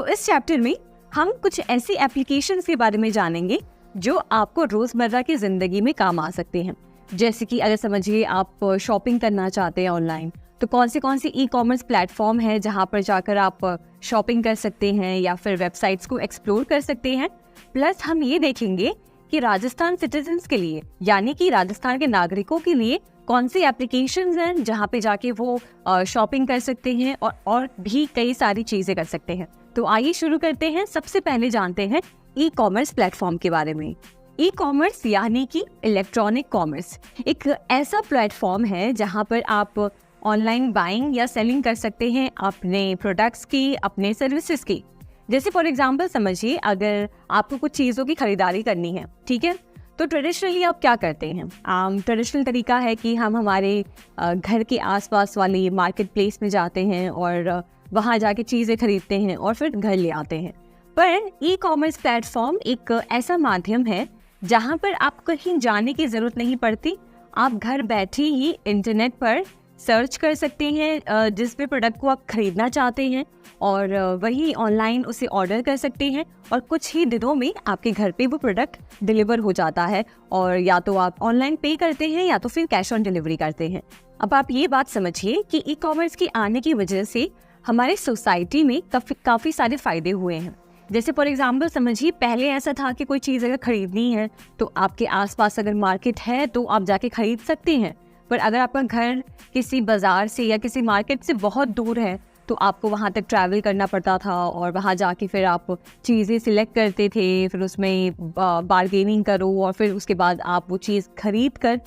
तो इस चैप्टर में हम कुछ ऐसी एप्लीकेशंस के बारे में जानेंगे जो आपको रोजमर्रा की जिंदगी में काम आ सकते हैं। जैसे कि अगर समझिए आप शॉपिंग करना चाहते हैं ऑनलाइन, तो कौन सी ई कॉमर्स प्लेटफॉर्म है जहां पर जाकर आप शॉपिंग कर सकते हैं या फिर वेबसाइट्स को एक्सप्लोर कर सकते हैं। प्लस हम ये देखेंगे कि राजस्थान सिटीजन्स के लिए यानी कि राजस्थान के नागरिकों के लिए कौन सी एप्लीकेशंस हैं जहां पे जाके वो शॉपिंग कर सकते हैं और भी कई सारी चीजें कर सकते हैं। तो आइए शुरू करते हैं। सबसे पहले जानते हैं ई कॉमर्स प्लेटफॉर्म के बारे में। ई कॉमर्स यानी कि इलेक्ट्रॉनिक कॉमर्स एक ऐसा प्लेटफॉर्म है जहां पर आप ऑनलाइन बाइंग या सेलिंग कर सकते हैं अपने प्रोडक्ट्स की, अपने सर्विसेज की। जैसे फॉर एग्जांपल समझिए अगर आपको कुछ चीज़ों की खरीदारी करनी है, ठीक है, तो ट्रेडिशनली आप क्या करते हैं? ट्रेडिशनल तरीका है कि हम हमारे घर के आसपास वाली मार्केट प्लेस में जाते हैं और वहाँ जाके चीज़ें खरीदते हैं और फिर घर ले आते हैं। पर ई कॉमर्स प्लेटफॉर्म एक ऐसा माध्यम है जहाँ पर आपको कहीं जाने की ज़रूरत नहीं पड़ती। आप घर बैठे ही इंटरनेट पर सर्च कर सकते हैं जिस भी प्रोडक्ट को आप खरीदना चाहते हैं और वही ऑनलाइन उसे ऑर्डर कर सकते हैं और कुछ ही दिनों में आपके घर पे वो प्रोडक्ट डिलीवर हो जाता है। और या तो आप ऑनलाइन पे करते हैं या तो फिर कैश ऑन डिलीवरी करते हैं। अब आप ये बात समझिए कि ई कॉमर्स के आने की वजह से हमारे सोसाइटी में काफ़ी सारे फायदे हुए हैं। जैसे फॉर एग्जाम्पल समझिए पहले ऐसा था कि कोई चीज़ अगर खरीदनी है तो आपके आसपास अगर मार्केट है तो आप जाके खरीद सकते हैं। पर अगर आपका घर किसी बाज़ार से या किसी मार्केट से बहुत दूर है तो आपको वहाँ तक ट्रैवल करना पड़ता था और वहाँ जाके फिर आप चीज़ें सिलेक्ट करते थे, फिर उसमें बार्गेनिंग करो और फिर उसके बाद आप वो चीज़ खरीद कर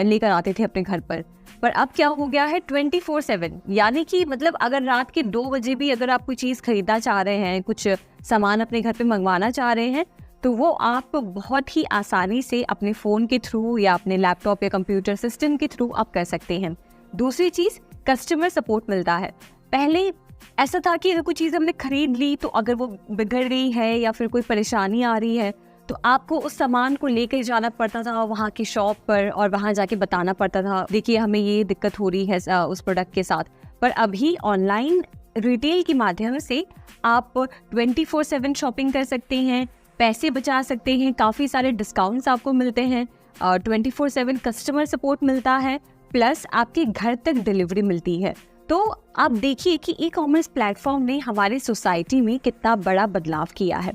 लेकर आते थे अपने घर पर। पर अब क्या हो गया है 24/7, यानी कि मतलब अगर रात के 2 बजे भी अगर आप कोई चीज़ खरीदना चाह रहे हैं, कुछ सामान अपने घर पे मंगवाना चाह रहे हैं, तो वो आप बहुत ही आसानी से अपने फ़ोन के थ्रू या अपने लैपटॉप या कंप्यूटर सिस्टम के थ्रू आप कर सकते हैं। दूसरी चीज़, कस्टमर सपोर्ट मिलता है। पहले ऐसा था कि अगर कोई चीज़ हमने खरीद ली तो अगर वो बिगड़ गई है या फिर कोई परेशानी आ रही है तो आपको उस सामान को लेकर जाना पड़ता था वहाँ की शॉप पर और वहाँ जाके बताना पड़ता था, देखिए हमें ये दिक्कत हो रही है उस प्रोडक्ट के साथ। पर अभी ऑनलाइन रिटेल के माध्यम से आप 24/7 शॉपिंग कर सकते हैं, पैसे बचा सकते हैं, काफ़ी सारे डिस्काउंट्स आपको मिलते हैं और 24/7 कस्टमर सपोर्ट मिलता है, प्लस आपके घर तक डिलीवरी मिलती है। तो आप देखिए कि ई कॉमर्स प्लेटफॉर्म ने हमारे सोसाइटी में कितना बड़ा बदलाव किया है।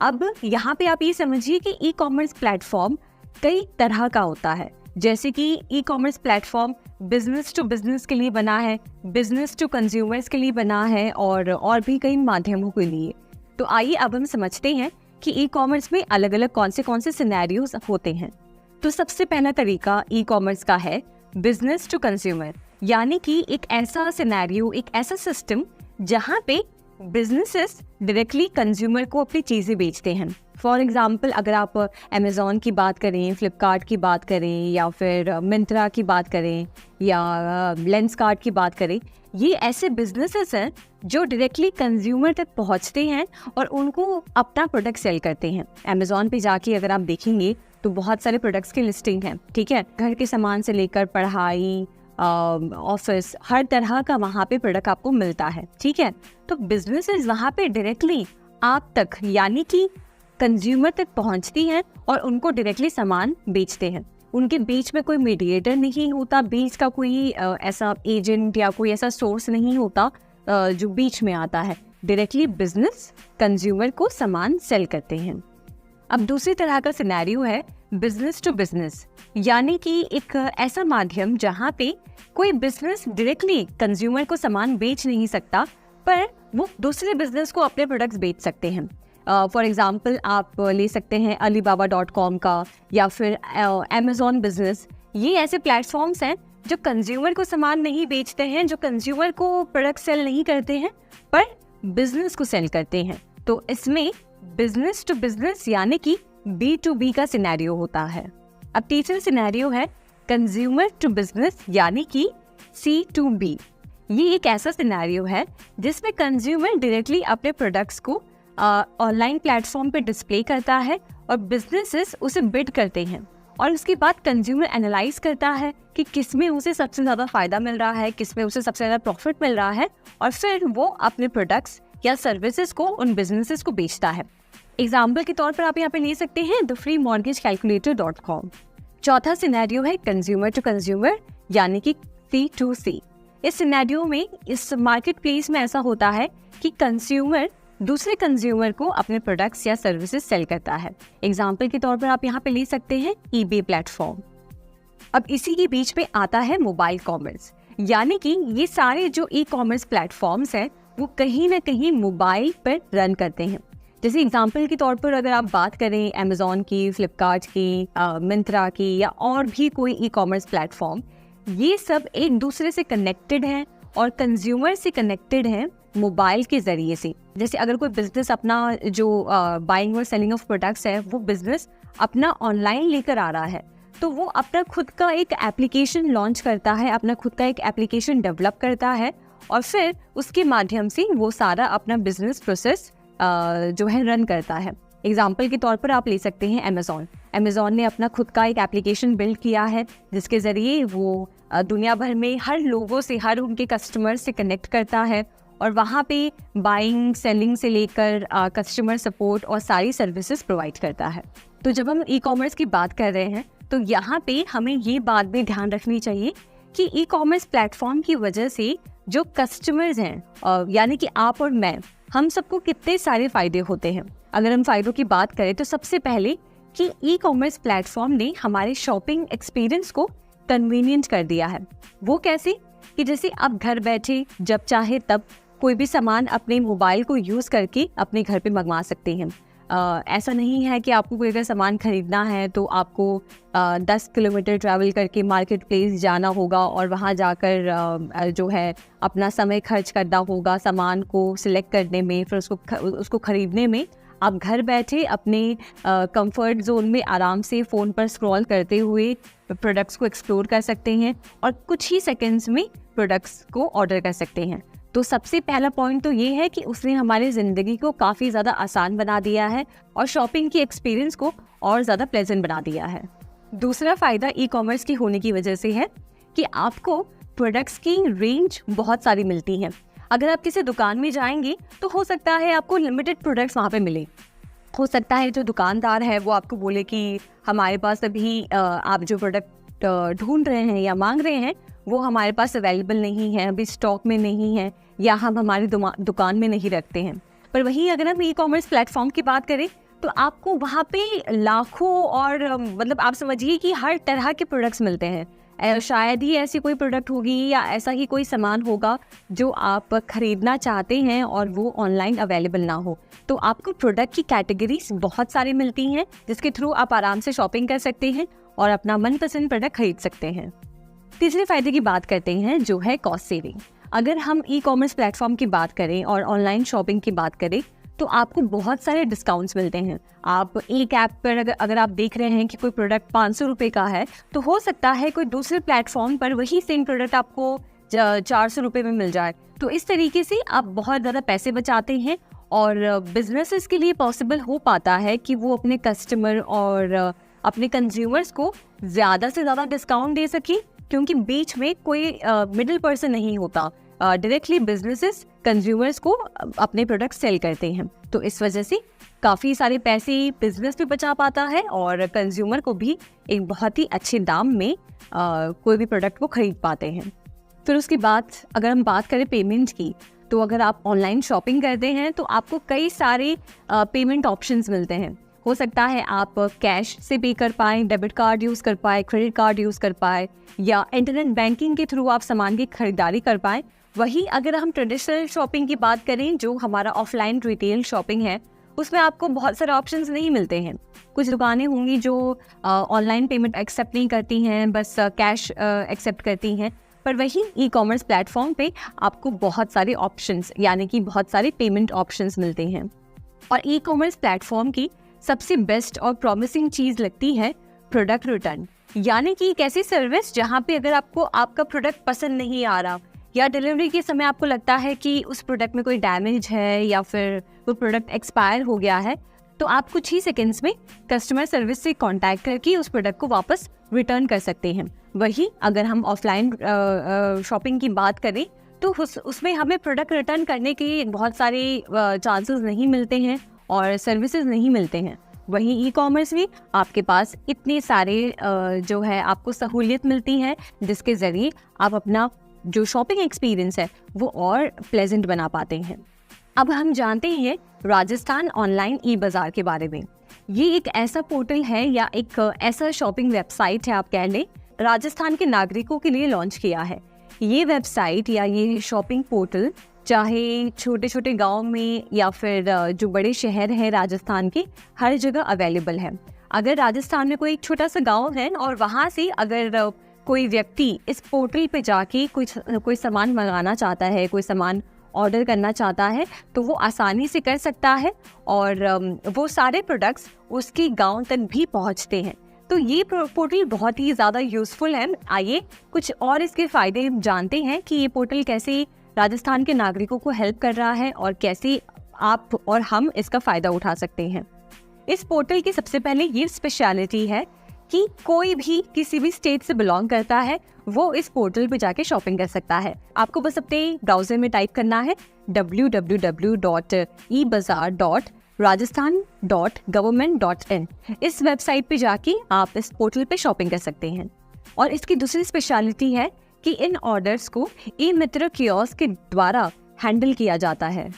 अब यहाँ पे आप ये समझिए कि ई कॉमर्स प्लेटफॉर्म कई तरह का होता है। जैसे कि e commerce platform business to business के लिए बना है, बिजनेस टू कंज्यूमर्स के लिए बना है और भी कई माध्यमों के लिए। तो आइए अब हम समझते हैं कि ई कॉमर्स में अलग अलग कौन से सिनेरियोज होते हैं। तो सबसे पहला तरीका ई कॉमर्स का है बिजनेस टू कंज्यूमर, यानी कि एक ऐसा सिनेरियो, एक ऐसा सिस्टम जहाँ पे बिजनेसेस डायरेक्टली कंज्यूमर को अपनी चीज़ें बेचते हैं। फॉर एग्जांपल अगर आप अमेज़ॉन की बात करें, फ्लिपकार्ट की बात करें या फिर मिंत्रा की बात करें या लेंसकार्ट की बात करें, ये ऐसे बिजनेसेस हैं जो डायरेक्टली कंज्यूमर तक पहुंचते हैं और उनको अपना प्रोडक्ट सेल करते हैं। अमेज़ॉन पे जाके अगर आप देखेंगे तो बहुत सारे प्रोडक्ट्स की लिस्टिंग है, ठीक है, घर के सामान से लेकर पढ़ाई, ऑफिस, हर तरह का वहाँ पे प्रोडक्ट आपको मिलता है, ठीक है। तो बिजनेसेस वहाँ पे डायरेक्टली आप तक यानी कि कंज्यूमर तक पहुँचती हैं और उनको डायरेक्टली सामान बेचते हैं। उनके बीच में कोई मीडिएटर नहीं होता, बीच का कोई ऐसा एजेंट या कोई ऐसा सोर्स नहीं होता जो बीच में आता है। डायरेक्टली बिजनेस कंज्यूमर को सामान सेल करते हैं। अब दूसरी तरह का सिनेरियो है बिजनेस टू बिजनेस, यानी कि एक ऐसा माध्यम जहाँ पे कोई बिजनेस डायरेक्टली कंज्यूमर को सामान बेच नहीं सकता, पर वो दूसरे बिजनेस को अपने प्रोडक्ट्स बेच सकते हैं। फॉर एग्जांपल आप ले सकते हैं alibaba.com का या फिर अमेज़ॉन बिजनेस। ये ऐसे प्लेटफॉर्म्स हैं जो कंज्यूमर को सामान नहीं बेचते हैं, जो कंज्यूमर को प्रोडक्ट सेल नहीं करते हैं, पर बिजनेस को सेल करते हैं। तो इसमें बिजनेस टू बिजनेस यानी कि B2B का सिनेरियो होता है। अब तीसरा सिनेरियो है कंज्यूमर टू बिजनेस यानी कि C2B। ये एक ऐसा सिनेरियो है जिसमें कंज्यूमर डायरेक्टली अपने प्रोडक्ट्स को ऑनलाइन प्लेटफॉर्म पे डिस्प्ले करता है और बिजनेसेस उसे बिड करते हैं और उसके बाद कंज्यूमर एनालाइज करता है कि किस में उसे सबसे ज़्यादा फ़ायदा मिल रहा है, किस में उसे सबसे ज़्यादा प्रॉफिट मिल रहा है, और फिर वो अपने प्रोडक्ट्स या सर्विसेज को उन बिजनेसेस को बेचता है। एग्जाम्पल के तौर पर आप यहाँ पे ले सकते हैं thefreemortgagecalculator.com। चौथा सिनेरियो है कंज्यूमर टू कंज्यूमर यानी कि C2C। इस सिनेरियो में इस मार्केट प्लेस में ऐसा होता है कि कंज्यूमर दूसरे कंज्यूमर को अपने प्रोडक्ट्स या सर्विसेज सेल करता है। एग्जाम्पल के तौर पर आप यहाँ पे ले सकते हैं eBay प्लेटफॉर्म। अब इसी के बीच में आता है मोबाइल कॉमर्स, यानी कि ये सारे जो ई कॉमर्स प्लेटफॉर्म्स हैं वो कहीं ना कहीं मोबाइल पर रन करते हैं। जैसे एग्जाम्पल के तौर पर अगर आप बात करें अमेज़ॉन की, फ्लिपकार्ट की, मिंत्रा की या और भी कोई ई कॉमर्स प्लेटफॉर्म, ये सब एक दूसरे से कनेक्टेड हैं और कंज्यूमर से कनेक्टेड हैं मोबाइल के ज़रिए से। जैसे अगर कोई बिजनेस अपना जो बाइंग और सेलिंग ऑफ प्रोडक्ट्स है वो बिजनेस अपना ऑनलाइन लेकर आ रहा है, तो वो अपना खुद का एक एप्लीकेशन लॉन्च करता है, अपना खुद का एक एप्लीकेशन डेवलप करता है और फिर उसके माध्यम से वो सारा अपना बिजनेस प्रोसेस जो है रन करता है। एग्जाम्पल के तौर पर आप ले सकते हैं अमेज़ॉन ने अपना खुद का एक एप्लीकेशन बिल्ड किया है जिसके ज़रिए वो दुनिया भर में हर लोगों से, हर उनके कस्टमर से कनेक्ट करता है और वहाँ पे बाइंग सेलिंग से लेकर कस्टमर सपोर्ट और सारी सर्विसेज प्रोवाइड करता है। तो जब हम ई कॉमर्स की बात कर रहे हैं तो यहाँ पे हमें ये बात भी ध्यान रखनी चाहिए कि ई कॉमर्स प्लेटफॉर्म की वजह से जो कस्टमर्स हैं यानी कि आप और मैं, हम सबको कितने सारे फ़ायदे होते हैं। अगर हम फ़ायदों की बात करें तो सबसे पहले कि ई कॉमर्स प्लेटफॉर्म ने हमारे शॉपिंग एक्सपीरियंस को कन्वीनियंट कर दिया है। वो कैसे कि जैसे आप घर बैठे जब चाहे तब कोई भी सामान अपने मोबाइल को यूज़ करके अपने घर पे मंगवा सकते हैं। ऐसा नहीं है कि आपको कोई अगर सामान खरीदना है तो आपको 10 किलोमीटर ट्रैवल करके मार्केट प्लेस जाना होगा और वहाँ जाकर जो है अपना समय खर्च करना होगा सामान को सिलेक्ट करने में, फिर उसको खरीदने में। आप घर बैठे अपने कंफर्ट जोन में आराम से फ़ोन पर स्क्रॉल करते हुए प्रोडक्ट्स को एक्सप्लोर कर सकते हैं और कुछ ही सेकंड्स में प्रोडक्ट्स को ऑर्डर कर सकते हैं। तो सबसे पहला पॉइंट तो ये है कि उसने हमारी ज़िंदगी को काफ़ी ज़्यादा आसान बना दिया है और शॉपिंग की एक्सपीरियंस को और ज़्यादा प्लेजेंट बना दिया है। दूसरा फ़ायदा ई कॉमर्स की होने की वजह से है कि आपको प्रोडक्ट्स की रेंज बहुत सारी मिलती है। अगर आप किसी दुकान में जाएंगे तो हो सकता है आपको लिमिटेड प्रोडक्ट्स वहाँ पे मिले। हो सकता है जो दुकानदार है वो आपको बोले कि हमारे पास अभी आप जो प्रोडक्ट ढूंढ रहे हैं या मांग रहे हैं वो हमारे पास अवेलेबल नहीं है, अभी स्टॉक में नहीं है या हम हमारी दुकान में नहीं रखते हैं। पर वहीं अगर हम ई कॉमर्स प्लेटफॉर्म की बात करें तो आपको वहाँ पे लाखों और मतलब आप समझिए कि हर तरह के प्रोडक्ट्स मिलते हैं। शायद ही ऐसी कोई प्रोडक्ट होगी या ऐसा ही कोई सामान होगा जो आप खरीदना चाहते हैं और वो ऑनलाइन अवेलेबल ना हो। तो आपको प्रोडक्ट की कैटेगरीज बहुत सारी मिलती हैं जिसके थ्रू आप आराम से शॉपिंग कर सकते हैं और अपना मनपसंद प्रोडक्ट खरीद सकते हैं। तीसरे फायदे की बात करते हैं जो है कॉस्ट सेविंग। अगर हम ई कॉमर्स प्लेटफॉर्म की बात करें और ऑनलाइन शॉपिंग की बात करें तो आपको बहुत सारे डिस्काउंट्स मिलते हैं। आप एक ऐप पर अगर आप देख रहे हैं कि कोई प्रोडक्ट 500 रुपये का है तो हो सकता है कोई दूसरे प्लेटफॉर्म पर वही सेम प्रोडक्ट आपको 400 रुपये में मिल जाए। तो इस तरीके से आप बहुत ज़्यादा पैसे बचाते हैं और बिजनेसेस के लिए पॉसिबल हो पाता है कि वो अपने कस्टमर और अपने कंज्यूमर्स को ज़्यादा से ज़्यादा डिस्काउंट दे सकें, क्योंकि बीच में कोई मिडिल पर्सन नहीं होता। डायरेक्टली बिजनेसेस कंज्यूमर्स को अपने प्रोडक्ट सेल करते हैं। तो इस वजह से काफ़ी सारे पैसे बिजनेस भी बचा पाता है और कंज्यूमर को भी एक बहुत ही अच्छे दाम में कोई भी प्रोडक्ट को खरीद पाते हैं। फिर उसके बाद अगर हम बात करें पेमेंट की तो अगर आप ऑनलाइन शॉपिंग करते हैं तो आपको कई सारे पेमेंट ऑप्शंस मिलते हैं। हो सकता है आप कैश से पे कर पाएँ, डेबिट कार्ड यूज़ कर पाएँ, क्रेडिट कार्ड यूज़ कर पाएँ या इंटरनेट बैंकिंग के थ्रू आप सामान की खरीदारी कर पाएँ। वहीं अगर हम ट्रेडिशनल शॉपिंग की बात करें जो हमारा ऑफलाइन रिटेल शॉपिंग है उसमें आपको बहुत सारे ऑप्शंस नहीं मिलते हैं। कुछ दुकानें होंगी जो ऑनलाइन पेमेंट एक्सेप्ट नहीं करती हैं, बस कैश एक्सेप्ट करती हैं। पर वहीं ई कॉमर्स प्लेटफॉर्म पे आपको बहुत सारे ऑप्शंस यानी कि बहुत सारे पेमेंट ऑप्शंस मिलते हैं। और ई कॉमर्स प्लेटफॉर्म की सबसे बेस्ट और प्रॉमिसिंग चीज़ लगती है प्रोडक्ट रिटर्न, यानी कि एक ऐसी सर्विस जहाँ पे अगर आपको आपका प्रोडक्ट पसंद नहीं आ रहा या डिलीवरी के समय आपको लगता है कि उस प्रोडक्ट में कोई डैमेज है या फिर वो प्रोडक्ट एक्सपायर हो गया है, तो आप कुछ ही सेकंड्स में कस्टमर सर्विस से कांटेक्ट करके उस प्रोडक्ट को वापस रिटर्न कर सकते हैं। वहीं अगर हम ऑफलाइन शॉपिंग की बात करें तो उसमें हमें प्रोडक्ट रिटर्न करने के बहुत सारे चांसेस नहीं मिलते हैं और सर्विसेज नहीं मिलते हैं। वहीं ई कॉमर्स में आपके पास इतने सारे जो है आपको सहूलियत मिलती है, जिसके ज़रिए आप अपना जो शॉपिंग एक्सपीरियंस है वो और प्लेजेंट बना पाते हैं। अब हम जानते हैं राजस्थान ऑनलाइन ई बाज़ार के बारे में। ये एक ऐसा पोर्टल है या एक ऐसा शॉपिंग वेबसाइट है, आप कह लें, राजस्थान के नागरिकों के लिए लॉन्च किया है। ये वेबसाइट या ये शॉपिंग पोर्टल चाहे छोटे छोटे गांव में या फिर जो बड़े शहर हैं राजस्थान के, हर जगह अवेलेबल है। अगर राजस्थान में कोई एक छोटा सा गांव है और वहाँ से अगर कोई व्यक्ति इस पोर्टल पे जाके कोई सामान मंगाना चाहता है, कोई सामान ऑर्डर करना चाहता है, तो वो आसानी से कर सकता है और वो सारे प्रोडक्ट्स उसके गांव तक भी पहुंचते हैं। तो ये पोर्टल बहुत ही ज़्यादा यूज़फुल है। आइए कुछ और इसके फ़ायदे जानते हैं कि ये पोर्टल कैसे राजस्थान के नागरिकों को हेल्प कर रहा है और कैसे आप और हम इसका फ़ायदा उठा सकते हैं। इस पोर्टल की सबसे पहले ये स्पेशलिटी है कि कोई भी किसी भी स्टेट से बिलोंग करता है वो इस पोर्टल पे जाके शॉपिंग कर सकता है। आपको बस अपने ब्राउज़र में टाइप करना है www.ebazaar.rajasthan.government.in। इस वेबसाइट पे जाके आप इस पोर्टल पे शॉपिंग कर सकते हैं। और इसकी दूसरी स्पेशलिटी है कि इन ऑर्डर्स को ई मित्र कियोस्क के द्वारा हैंडल किया जाता है।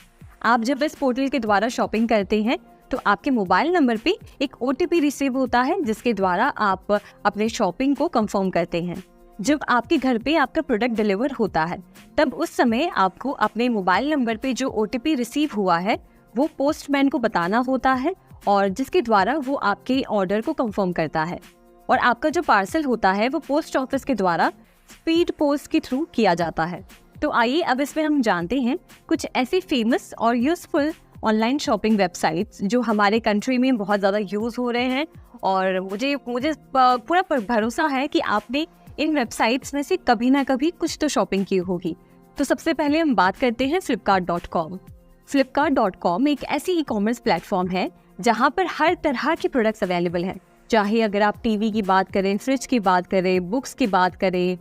आप जब इस पोर्टल के द्वारा शॉपिंग करते हैं तो आपके मोबाइल नंबर पे एक OTP रिसीव होता है, जिसके द्वारा आप अपने शॉपिंग को कंफर्म करते हैं। जब आपके घर पे आपका प्रोडक्ट डिलीवर होता है तब उस समय आपको अपने मोबाइल नंबर पे जो OTP रिसीव हुआ है वो पोस्टमैन को बताना होता है, और जिसके द्वारा वो आपके ऑर्डर को कंफर्म करता है। और आपका जो पार्सल होता है वो पोस्ट ऑफिस के द्वारा स्पीड पोस्ट के थ्रू किया जाता है। तो आइए अब इसमें हम जानते हैं कुछ ऐसी फेमस और यूजफुल ऑनलाइन शॉपिंग वेबसाइट्स जो हमारे कंट्री में बहुत ज़्यादा यूज़ हो रहे हैं, और मुझे पूरा भरोसा है कि आपने इन वेबसाइट्स में से कभी ना कभी कुछ तो शॉपिंग की होगी। तो सबसे पहले हम बात करते हैं flipkart.com। flipkart.com एक ऐसी ई कॉमर्स प्लेटफॉर्म है जहाँ पर हर तरह के प्रोडक्ट्स अवेलेबल हैं। चाहे अगर आप टीवी की बात करें, फ्रिज की बात करें, बुक्स की बात करें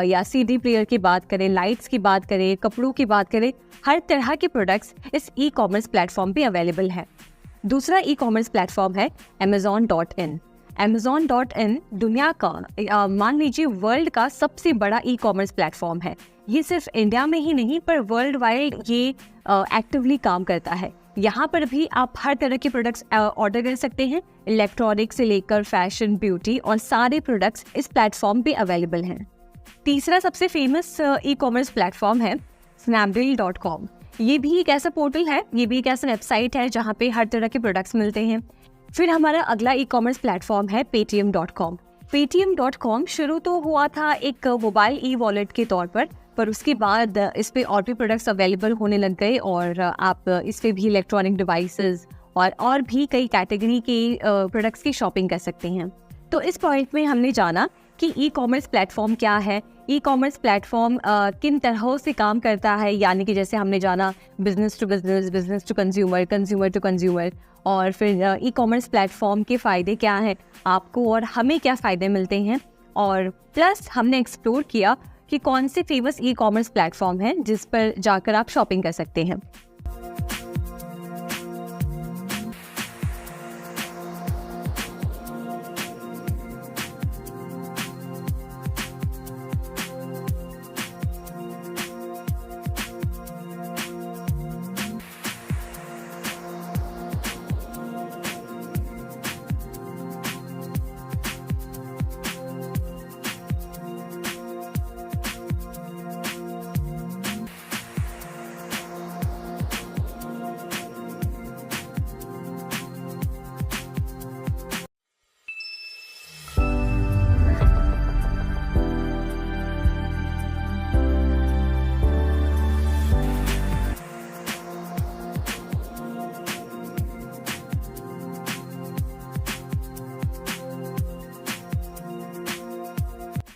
या CD प्लेयर की बात करें, लाइट्स की बात करें, कपड़ों की बात करें, हर तरह के प्रोडक्ट्स इस ई कॉमर्स प्लेटफॉर्म पे अवेलेबल है। दूसरा ई कॉमर्स प्लेटफॉर्म है Amazon.in। Amazon.in दुनिया का मान लीजिए वर्ल्ड का सबसे बड़ा ई कॉमर्स प्लेटफॉर्म है। ये सिर्फ इंडिया में ही नहीं पर वर्ल्ड वाइड ये एक्टिवली काम करता है। यहाँ पर भी आप हर तरह के प्रोडक्ट्स ऑर्डर कर सकते हैं। इलेक्ट्रॉनिक से लेकर फैशन, ब्यूटी और सारे प्रोडक्ट्स इस प्लेटफॉर्म पे अवेलेबल हैं। तीसरा सबसे फेमस ई कॉमर्स प्लेटफॉर्म है Snapdeal.com। ये भी एक ऐसा पोर्टल है, ये भी एक ऐसा वेबसाइट है जहाँ पे हर तरह के प्रोडक्ट्स मिलते हैं। फिर हमारा अगला ई कॉमर्स प्लेटफॉर्म है Paytm.com। Paytm.com शुरू तो हुआ था एक मोबाइल ई वॉलेट के तौर पर उसके बाद इस पे और भी प्रोडक्ट्स अवेलेबल होने लग गए और आप इस पे भी इलेक्ट्रॉनिक डिवाइसेस और भी कई कैटेगरी के प्रोडक्ट्स की शॉपिंग कर सकते हैं। तो इस पॉइंट में हमने जाना कि ई कॉमर्स प्लेटफॉर्म क्या है, ई कॉमर्स प्लेटफॉर्म किन तरह से काम करता है, यानी कि जैसे हमने जाना business to business, business to consumer, consumer to consumer, और फिर ई कॉमर्स प्लेटफॉर्म के फ़ायदे क्या हैं, आपको और हमें क्या फ़ायदे मिलते हैं, और प्लस हमने एक्सप्लोर किया कि कौन से फेमस ई कॉमर्स प्लेटफॉर्म हैं जिस पर जाकर आप शॉपिंग कर सकते हैं।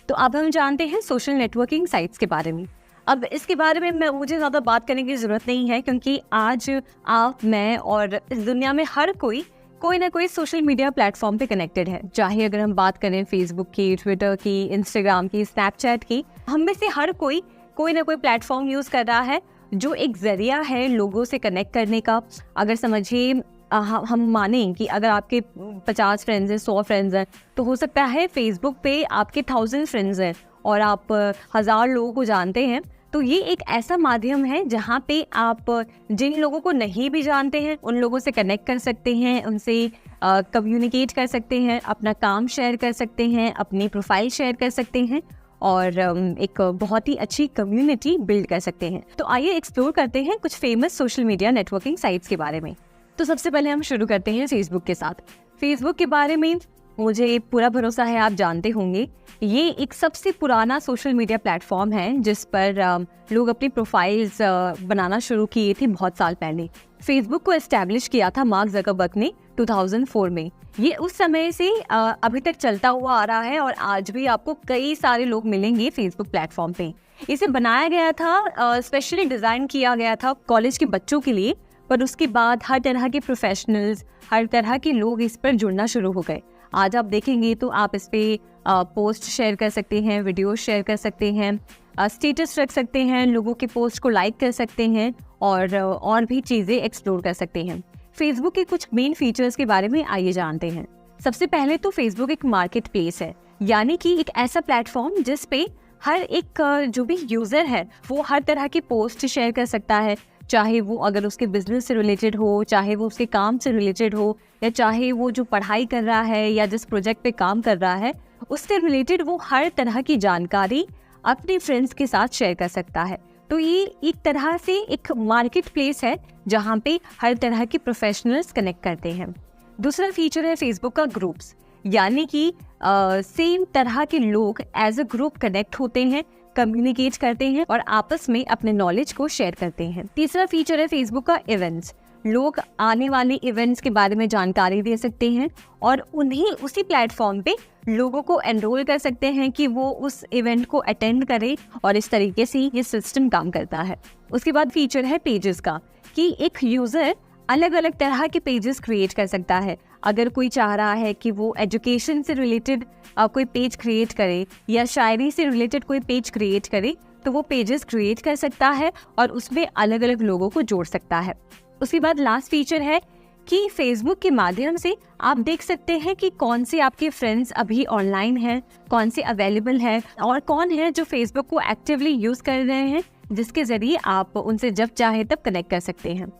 तो अब हम जानते हैं सोशल नेटवर्किंग साइट्स के बारे में। अब इसके बारे में मुझे ज़्यादा बात करने की ज़रूरत नहीं है, क्योंकि आज आप, मैं और इस दुनिया में हर कोई ना कोई सोशल मीडिया प्लेटफॉर्म पे कनेक्टेड है। चाहे अगर हम बात करें फेसबुक की, ट्विटर की, इंस्टाग्राम की, स्नैपचैट की, हम में से हर कोई कोई ना कोई प्लेटफॉर्म यूज़ कर रहा है जो एक ज़रिया है लोगों से कनेक्ट करने का। अगर समझिए हम मानें कि अगर आपके 50 फ्रेंड्स हैं, 100 फ्रेंड्स हैं, तो हो सकता है फेसबुक पे आपके 1000 फ्रेंड्स हैं और आप 1000 लोगों को जानते हैं। तो ये एक ऐसा माध्यम है जहाँ पे आप जिन लोगों को नहीं भी जानते हैं उन लोगों से कनेक्ट कर सकते हैं, उनसे कम्युनिकेट कर सकते हैं, अपना काम शेयर कर सकते हैं, अपनी प्रोफाइल शेयर कर सकते हैं और एक बहुत ही अच्छी कम्युनिटी बिल्ड कर सकते हैं। तो आइए एक्सप्लोर करते हैं कुछ famous social media networking sites के बारे में। तो सबसे पहले हम शुरू करते हैं फेसबुक के साथ। फेसबुक के बारे में मुझे पूरा भरोसा है आप जानते होंगे। ये एक सबसे पुराना सोशल मीडिया प्लेटफॉर्म है जिस पर लोग अपनी प्रोफाइल्स बनाना शुरू किए थे बहुत साल पहले। फेसबुक को एस्टैब्लिश किया था मार्क ज़करबर्ग ने 2004 में। ये उस समय से अभी तक चलता हुआ आ रहा है और आज भी आपको कई सारे लोग मिलेंगे फेसबुक प्लेटफॉर्म पे। इसे बनाया गया था, स्पेशली डिज़ाइन किया गया था कॉलेज के बच्चों के लिए, पर उसके बाद हर तरह के प्रोफेशनल्स, हर तरह के लोग इस पर जुड़ना शुरू हो गए। आज आप देखेंगे तो आप इस पे पोस्ट शेयर कर सकते हैं, वीडियो शेयर कर सकते हैं, स्टेटस रख सकते हैं, लोगों के पोस्ट को लाइक कर सकते हैं और भी चीज़ें एक्सप्लोर कर सकते हैं। फेसबुक के कुछ मेन फीचर्स के बारे में आइए जानते हैं। सबसे पहले तो फेसबुक एक मार्केट प्लेस है, यानी कि एक ऐसा प्लेटफॉर्म जिस पे हर एक जो भी यूज़र है वो हर तरह की पोस्ट शेयर कर सकता है, चाहे वो अगर उसके बिजनेस से रिलेटेड हो, चाहे वो उसके काम से रिलेटेड हो, या चाहे वो जो पढ़ाई कर रहा है या जिस प्रोजेक्ट पे काम कर रहा है उससे रिलेटेड वो हर तरह की जानकारी अपने फ्रेंड्स के साथ शेयर कर सकता है। तो ये एक तरह से एक मार्केट प्लेस है जहाँ पे हर तरह के प्रोफेशनल्स कनेक्ट करते हैं। दूसरा फीचर है फेसबुक का ग्रुप्स, यानी कि सेम तरह के लोग एज अ ग्रुप कनेक्ट होते हैं, कम्युनिकेट करते हैं और आपस में अपने नॉलेज को शेयर करते हैं। तीसरा फीचर है फेसबुक का इवेंट्स। लोग आने वाले इवेंट्स के बारे में जानकारी दे सकते हैं और उन्हें उसी प्लेटफॉर्म पे लोगों को एनरोल कर सकते हैं कि वो उस इवेंट को अटेंड करें और इस तरीके से ये सिस्टम काम करता है। उसके बाद फीचर है पेजेस का, कि एक यूज़र अलग अलग तरह के पेजेस क्रिएट कर सकता है। अगर कोई चाह रहा है कि वो एजुकेशन से रिलेटेड कोई पेज क्रिएट करे या शायरी से रिलेटेड कोई पेज क्रिएट करे तो वो पेजेस क्रिएट कर सकता है और उसमें अलग अलग लोगों को जोड़ सकता है। उसके बाद लास्ट फीचर है कि फेसबुक के माध्यम से आप देख सकते हैं कि कौन से आपके फ्रेंड्स अभी ऑनलाइन हैं, कौन से अवेलेबल हैं और कौन है जो फेसबुक को एक्टिवली यूज़ कर रहे हैं, जिसके ज़रिए आप उनसे जब चाहे तब कनेक्ट कर सकते हैं।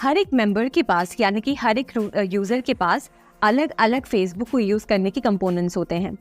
हर एक मेंबर के पास, यानी कि हर एक यूज़र के पास अलग अलग फेसबुक को यूज़ करने के कंपोनेंट्स होते हैं।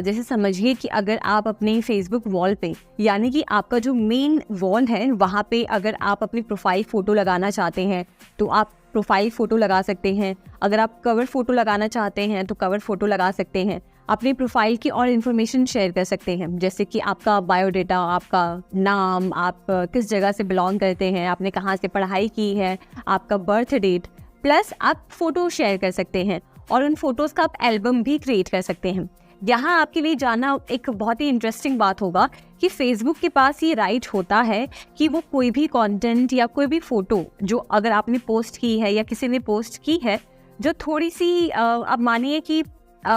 जैसे समझिए कि अगर आप अपने फेसबुक वॉल पे, यानी कि आपका जो मेन वॉल है वहाँ पे अगर आप अपनी प्रोफाइल फ़ोटो लगाना चाहते हैं तो आप प्रोफाइल फ़ोटो लगा सकते हैं। अगर आप कवर फ़ोटो लगाना चाहते हैं तो कवर फ़ोटो लगा सकते हैं। अपनी प्रोफाइल की और इन्फॉर्मेशन शेयर कर सकते हैं, जैसे कि आपका बायोडाटा, आपका नाम, आप किस जगह से बिलोंग करते हैं, आपने कहाँ से पढ़ाई की है, आपका बर्थ डेट, प्लस आप फ़ोटो शेयर कर सकते हैं और उन फोटोज़ का आप एल्बम भी क्रिएट कर सकते हैं। यहाँ आपके लिए जानना एक बहुत ही इंटरेस्टिंग बात होगा कि फेसबुक के पास ये राइट होता है कि वो कोई भी कंटेंट या कोई भी फ़ोटो जो अगर आपने पोस्ट की है या किसी ने पोस्ट की है जो थोड़ी सी आप मानिए कि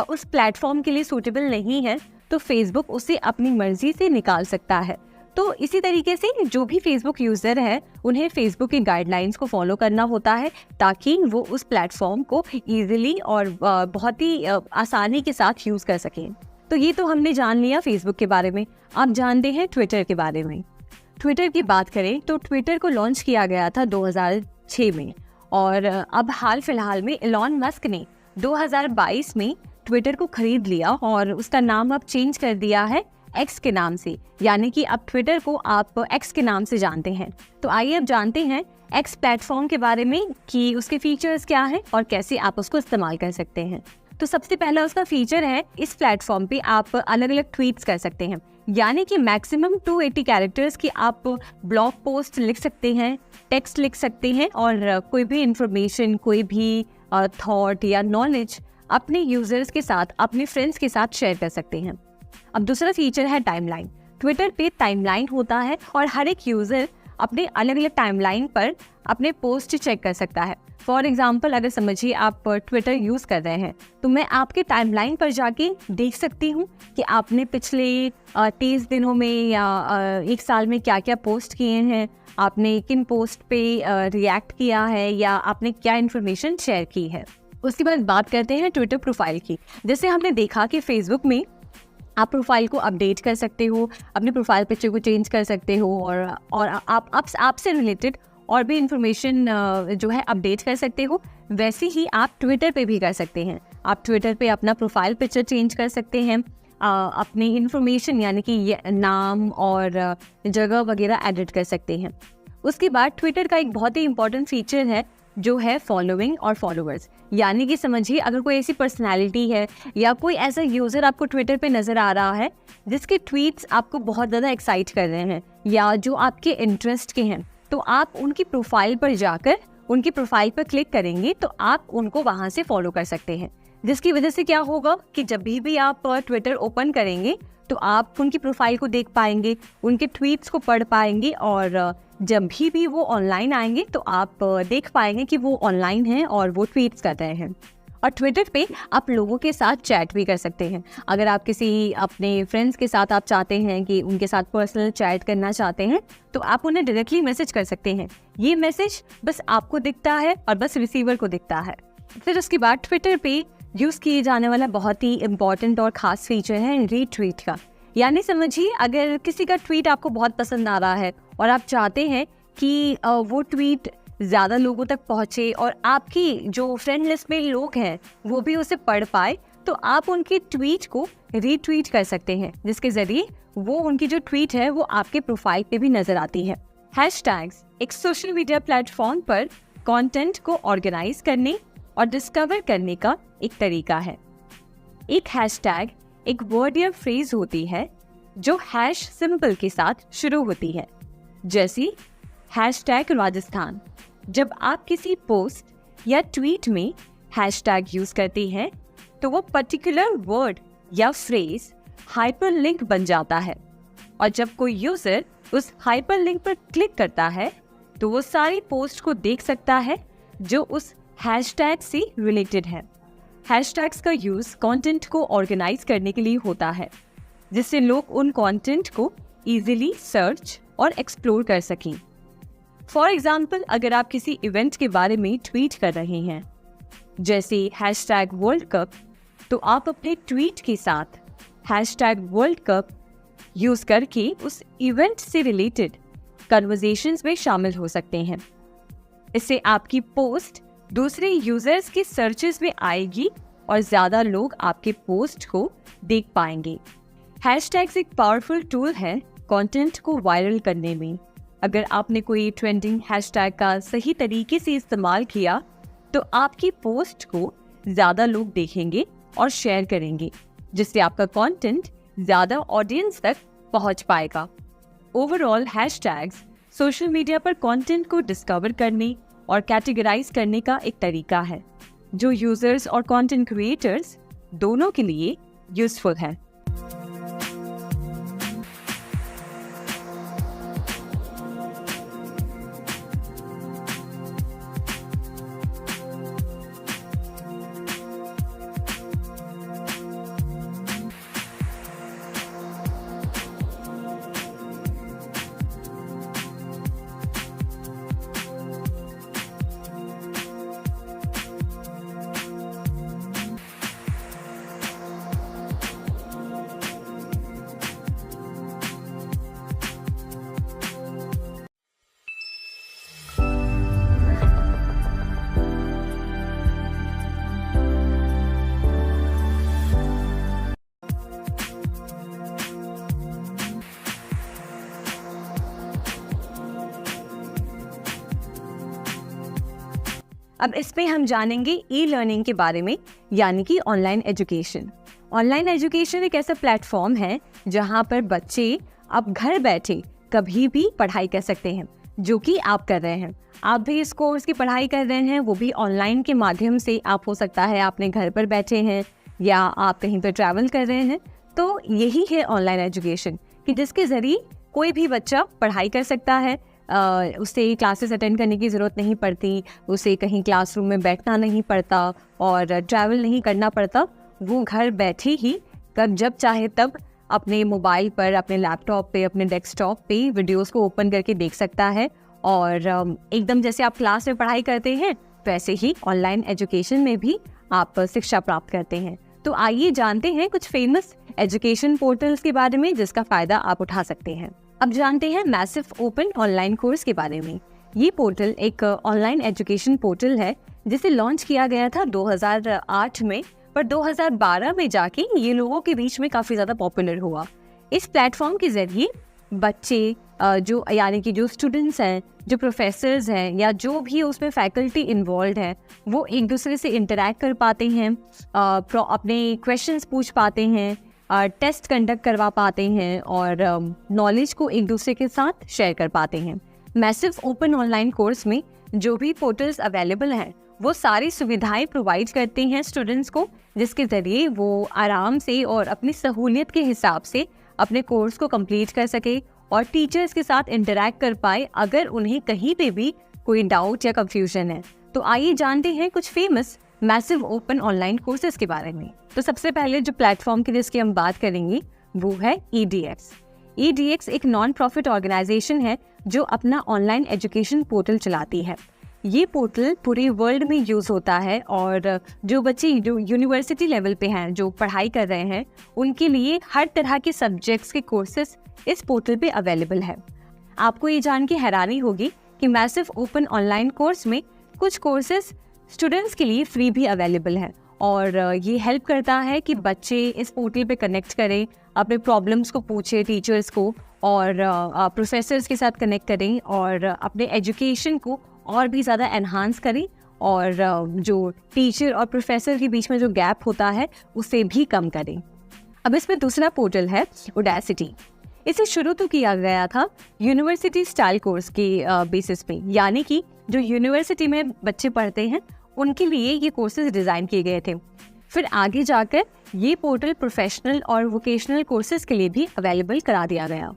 उस प्लेटफॉर्म के लिए सूटेबल नहीं है, तो फेसबुक उसे अपनी मर्जी से निकाल सकता है। तो इसी तरीके से जो भी फेसबुक यूज़र है उन्हें फेसबुक की गाइडलाइंस को फॉलो करना होता है ताकि वो उस प्लेटफॉर्म को ईजिली और बहुत ही आसानी के साथ यूज़ कर सकें। तो ये तो हमने जान लिया फेसबुक के बारे में। अब जानते हैं ट्विटर के बारे में। ट्विटर की बात करें तो ट्विटर को लॉन्च किया गया था 2006 में और अब हाल फिलहाल में एलॉन मस्क ने 2022 में ट्विटर को खरीद लिया और उसका नाम अब चेंज कर दिया है एक्स के नाम से, यानी कि अब ट्विटर को आप एक्स के नाम से जानते हैं। तो आइए अब जानते हैं एक्स प्लेटफॉर्म के बारे में कि उसके फीचर्स क्या हैं और कैसे आप उसको इस्तेमाल कर सकते हैं। तो सबसे पहला उसका फीचर है, इस प्लेटफॉर्म पे आप अलग अलग ट्वीट्स कर सकते हैं, यानी कि मैक्सिमम 280 कैरेक्टर्स की आप ब्लॉग पोस्ट लिख सकते हैं, टेक्स्ट लिख सकते हैं और कोई भी इंफॉर्मेशन, कोई भी थॉट या नॉलेज अपने यूजर्स के साथ, अपने फ्रेंड्स के साथ शेयर कर सकते हैं। अब दूसरा फीचर है टाइमलाइन। ट्विटर पे टाइमलाइन होता है और हर एक यूज़र अपने अलग अलग टाइमलाइन पर अपने पोस्ट चेक कर सकता है। फॉर एग्जाम्पल, अगर समझिए आप ट्विटर यूज़ कर रहे हैं, तो मैं आपके टाइमलाइन पर जाके देख सकती हूँ कि आपने पिछले 30 दिनों में या 1 साल में क्या क्या पोस्ट किए हैं, आपने किन पोस्ट पे रिएक्ट किया है या आपने क्या इन्फॉर्मेशन शेयर की है। उसके बाद बात करते हैं ट्विटर प्रोफाइल की। जैसे हमने देखा कि फेसबुक में आप प्रोफाइल को अपडेट कर सकते हो, अपने प्रोफाइल पिक्चर को चेंज कर सकते हो और आप आपसे रिलेटेड और भी इंफॉर्मेशन जो है अपडेट कर सकते हो। वैसे ही आप ट्विटर पे भी कर सकते हैं। आप ट्विटर पे अपना प्रोफाइल पिक्चर चेंज कर सकते हैं, अपनी इंफॉर्मेशन यानी कि नाम और जगह वगैरह एडिट कर सकते हैं। उसके बाद ट्विटर का एक बहुत ही इंपॉर्टेंट फीचर है जो है फॉलोइंग और फॉलोअर्स। यानी कि समझिए अगर कोई ऐसी पर्सनालिटी है या कोई ऐसा यूज़र आपको ट्विटर पे नज़र आ रहा है जिसके ट्वीट्स आपको बहुत ज़्यादा एक्साइट कर रहे हैं या जो आपके इंटरेस्ट के हैं, तो आप उनकी प्रोफाइल पर जाकर उनकी प्रोफाइल पर क्लिक करेंगे तो आप उनको वहाँ से फॉलो कर सकते हैं। जिसकी वजह से क्या होगा कि जब भी आप ट्विटर ओपन करेंगे तो आप उनकी प्रोफाइल को देख पाएंगे, उनके ट्वीट्स को पढ़ पाएंगे और जब भी वो ऑनलाइन आएंगे तो आप देख पाएंगे कि वो ऑनलाइन हैं और वो ट्वीट्स कर रहे हैं। और ट्विटर पे आप लोगों के साथ चैट भी कर सकते हैं। अगर आप किसी अपने फ्रेंड्स के साथ आप चाहते हैं कि उनके साथ पर्सनल चैट करना चाहते हैं तो आप उन्हें डायरेक्टली मैसेज कर सकते हैं। ये मैसेज बस आपको दिखता है और बस रिसीवर को दिखता है। फिर उसके बाद ट्विटर पे यूज़ किए जाने वाला बहुत ही इम्पॉर्टेंट और ख़ास फीचर है रीट्वीट का। यानी समझिए अगर किसी का ट्वीट आपको बहुत पसंद आ रहा है और आप चाहते हैं कि वो ट्वीट ज़्यादा लोगों तक पहुँचे और आपकी जो फ्रेंड लिस्ट में लोग हैं वो भी उसे पढ़ पाए, तो आप उनके ट्वीट को रीट्वीट कर सकते हैं, जिसके ज़रिए वो उनकी जो ट्वीट है वो आपके प्रोफाइल पे भी नज़र आती है। हैशटैग्स एक सोशल मीडिया प्लेटफॉर्म पर कंटेंट को ऑर्गेनाइज करने और डिस्कवर करने का एक तरीका है। एक हैशटैग एक वर्ड या फ्रेज होती है जो हैश सिंबल के साथ शुरू होती है, जैसे हैशटैग राजस्थान। जब आप किसी पोस्ट या ट्वीट में हैशटैग यूज करते हैं तो वो पर्टिकुलर वर्ड या फ्रेज हाइपरलिंक बन जाता है और जब कोई यूजर उस हाइपरलिंक पर क्लिक करता है तो वो सारी पोस्ट को देख सकता है जो उस हैशटैग से रिलेटेड है। हैशटैग्स का यूज कंटेंट को ऑर्गेनाइज करने के लिए होता है, जिससे लोग उन कंटेंट को इजीली सर्च और एक्सप्लोर कर सकें। फॉर एग्जाम्पल, अगर आप किसी इवेंट के बारे में ट्वीट कर रहे हैं जैसे हैशटैग वर्ल्ड कप, तो आप अपने ट्वीट के साथ हैशटैग वर्ल्ड कप यूज करके उस इवेंट से रिलेटेड कन्वर्सेशंस में शामिल हो सकते हैं। इससे आपकी पोस्ट दूसरे यूजर्स के सर्चेस में आएगी और ज़्यादा लोग आपके पोस्ट को देख पाएंगे। हैशटैग्स एक पावरफुल टूल है कंटेंट को वायरल करने में। अगर आपने कोई ट्रेंडिंग हैशटैग का सही तरीके से इस्तेमाल किया तो आपकी पोस्ट को ज़्यादा लोग देखेंगे और शेयर करेंगे, जिससे आपका कंटेंट ज़्यादा ऑडियंस तक पहुंच पाएगा। ओवरऑल हैशटैग्स सोशल मीडिया पर कंटेंट को डिस्कवर करने और कैटेगराइज करने का एक तरीका है जो यूजर्स और कंटेंट क्रिएटर्स दोनों के लिए यूजफुल है। अब इसमें हम जानेंगे ई लर्निंग के बारे में, यानी कि ऑनलाइन एजुकेशन। ऑनलाइन एजुकेशन एक ऐसा प्लेटफॉर्म है जहां पर बच्चे अब घर बैठे कभी भी पढ़ाई कर सकते हैं, जो कि आप कर रहे हैं। आप भी इस कोर्स की पढ़ाई कर रहे हैं, वो भी ऑनलाइन के माध्यम से। आप हो सकता है आपने घर पर बैठे हैं या आप कहीं पर ट्रैवल कर रहे हैं। तो यही है ऑनलाइन एजुकेशन कि जिसके ज़रिए कोई भी बच्चा पढ़ाई कर सकता है, उसे क्लासेस अटेंड करने की ज़रूरत नहीं पड़ती, उसे कहीं क्लासरूम में बैठना नहीं पड़ता और ट्रैवल नहीं करना पड़ता। वो घर बैठे ही कब जब चाहे तब अपने मोबाइल पर, अपने लैपटॉप पे, अपने डेस्कटॉप पे वीडियोस को ओपन करके देख सकता है। और एकदम जैसे आप क्लास में पढ़ाई करते हैं वैसे ही ऑनलाइन एजुकेशन में भी आप शिक्षा प्राप्त करते हैं। तो आइए जानते हैं कुछ फेमस एजुकेशन पोर्टल्स के बारे में जिसका फ़ायदा आप उठा सकते हैं। अब जानते हैं मैसिव ओपन ऑनलाइन कोर्स के बारे में। ये पोर्टल एक ऑनलाइन एजुकेशन पोर्टल है जिसे लॉन्च किया गया था 2008 में, पर 2012 में जाके ये लोगों के बीच में काफ़ी ज़्यादा पॉपुलर हुआ। इस प्लेटफॉर्म के ज़रिए बच्चे जो यानी कि जो स्टूडेंट्स हैं, जो प्रोफेसर्स हैं या जो भी उसमें फैकल्टी इन्वॉल्व है, वो एक दूसरे से इंटरैक्ट कर पाते हैं, अपने क्वेश्चंस पूछ पाते हैं, टेस्ट कंडक्ट करवा पाते हैं और नॉलेज को एक दूसरे के साथ शेयर कर पाते हैं। मैसिव ओपन ऑनलाइन कोर्स में जो भी पोर्टल्स अवेलेबल हैं वो सारी सुविधाएं प्रोवाइड करते हैं स्टूडेंट्स को, जिसके ज़रिए वो आराम से और अपनी सहूलियत के हिसाब से अपने कोर्स को कंप्लीट कर सके और टीचर्स के साथ इंटरैक्ट कर पाए अगर उन्हें कहीं पे भी कोई डाउट या कंफ्यूजन है। तो आइए जानते हैं कुछ famous massive open online courses के बारे में। तो सबसे पहले जो प्लेटफॉर्म की जिसकी हम बात करेंगे वो है EDX। EDX एक नॉन प्रॉफिट ऑर्गेनाइजेशन है जो अपना ऑनलाइन एजुकेशन पोर्टल चलाती है। ये पोर्टल पूरे वर्ल्ड में यूज़ होता है और जो बच्चे जो यूनिवर्सिटी लेवल पे हैं, जो पढ़ाई कर रहे हैं, उनके लिए हर तरह के सब्जेक्ट्स के कोर्सेज इस पोर्टल पे अवेलेबल है। आपको ये जान के हैरानी होगी कि मैसिव ओपन ऑनलाइन कोर्स में कुछ कोर्सेज स्टूडेंट्स के लिए फ्री भी अवेलेबल है और ये हेल्प करता है कि बच्चे इस पोर्टल पे कनेक्ट करें, अपने प्रॉब्लम्स को पूछें टीचर्स को और प्रोफेसर्स के साथ कनेक्ट करें और अपने एजुकेशन को और भी ज़्यादा एनहांस करें और जो टीचर और प्रोफेसर के बीच में जो गैप होता है उसे भी कम करें। अब इसमें दूसरा पोर्टल है Udacity। इसे शुरू तो किया गया था यूनिवर्सिटी स्टाइल कोर्स के बेसिस पे, यानी कि जो यूनिवर्सिटी में बच्चे पढ़ते हैं उनके लिए ये कोर्सेज डिज़ाइन किए गए थे। फिर आगे जाकर ये पोर्टल प्रोफेशनल और वोकेशनल कोर्सेज के लिए भी अवेलेबल करा दिया गया।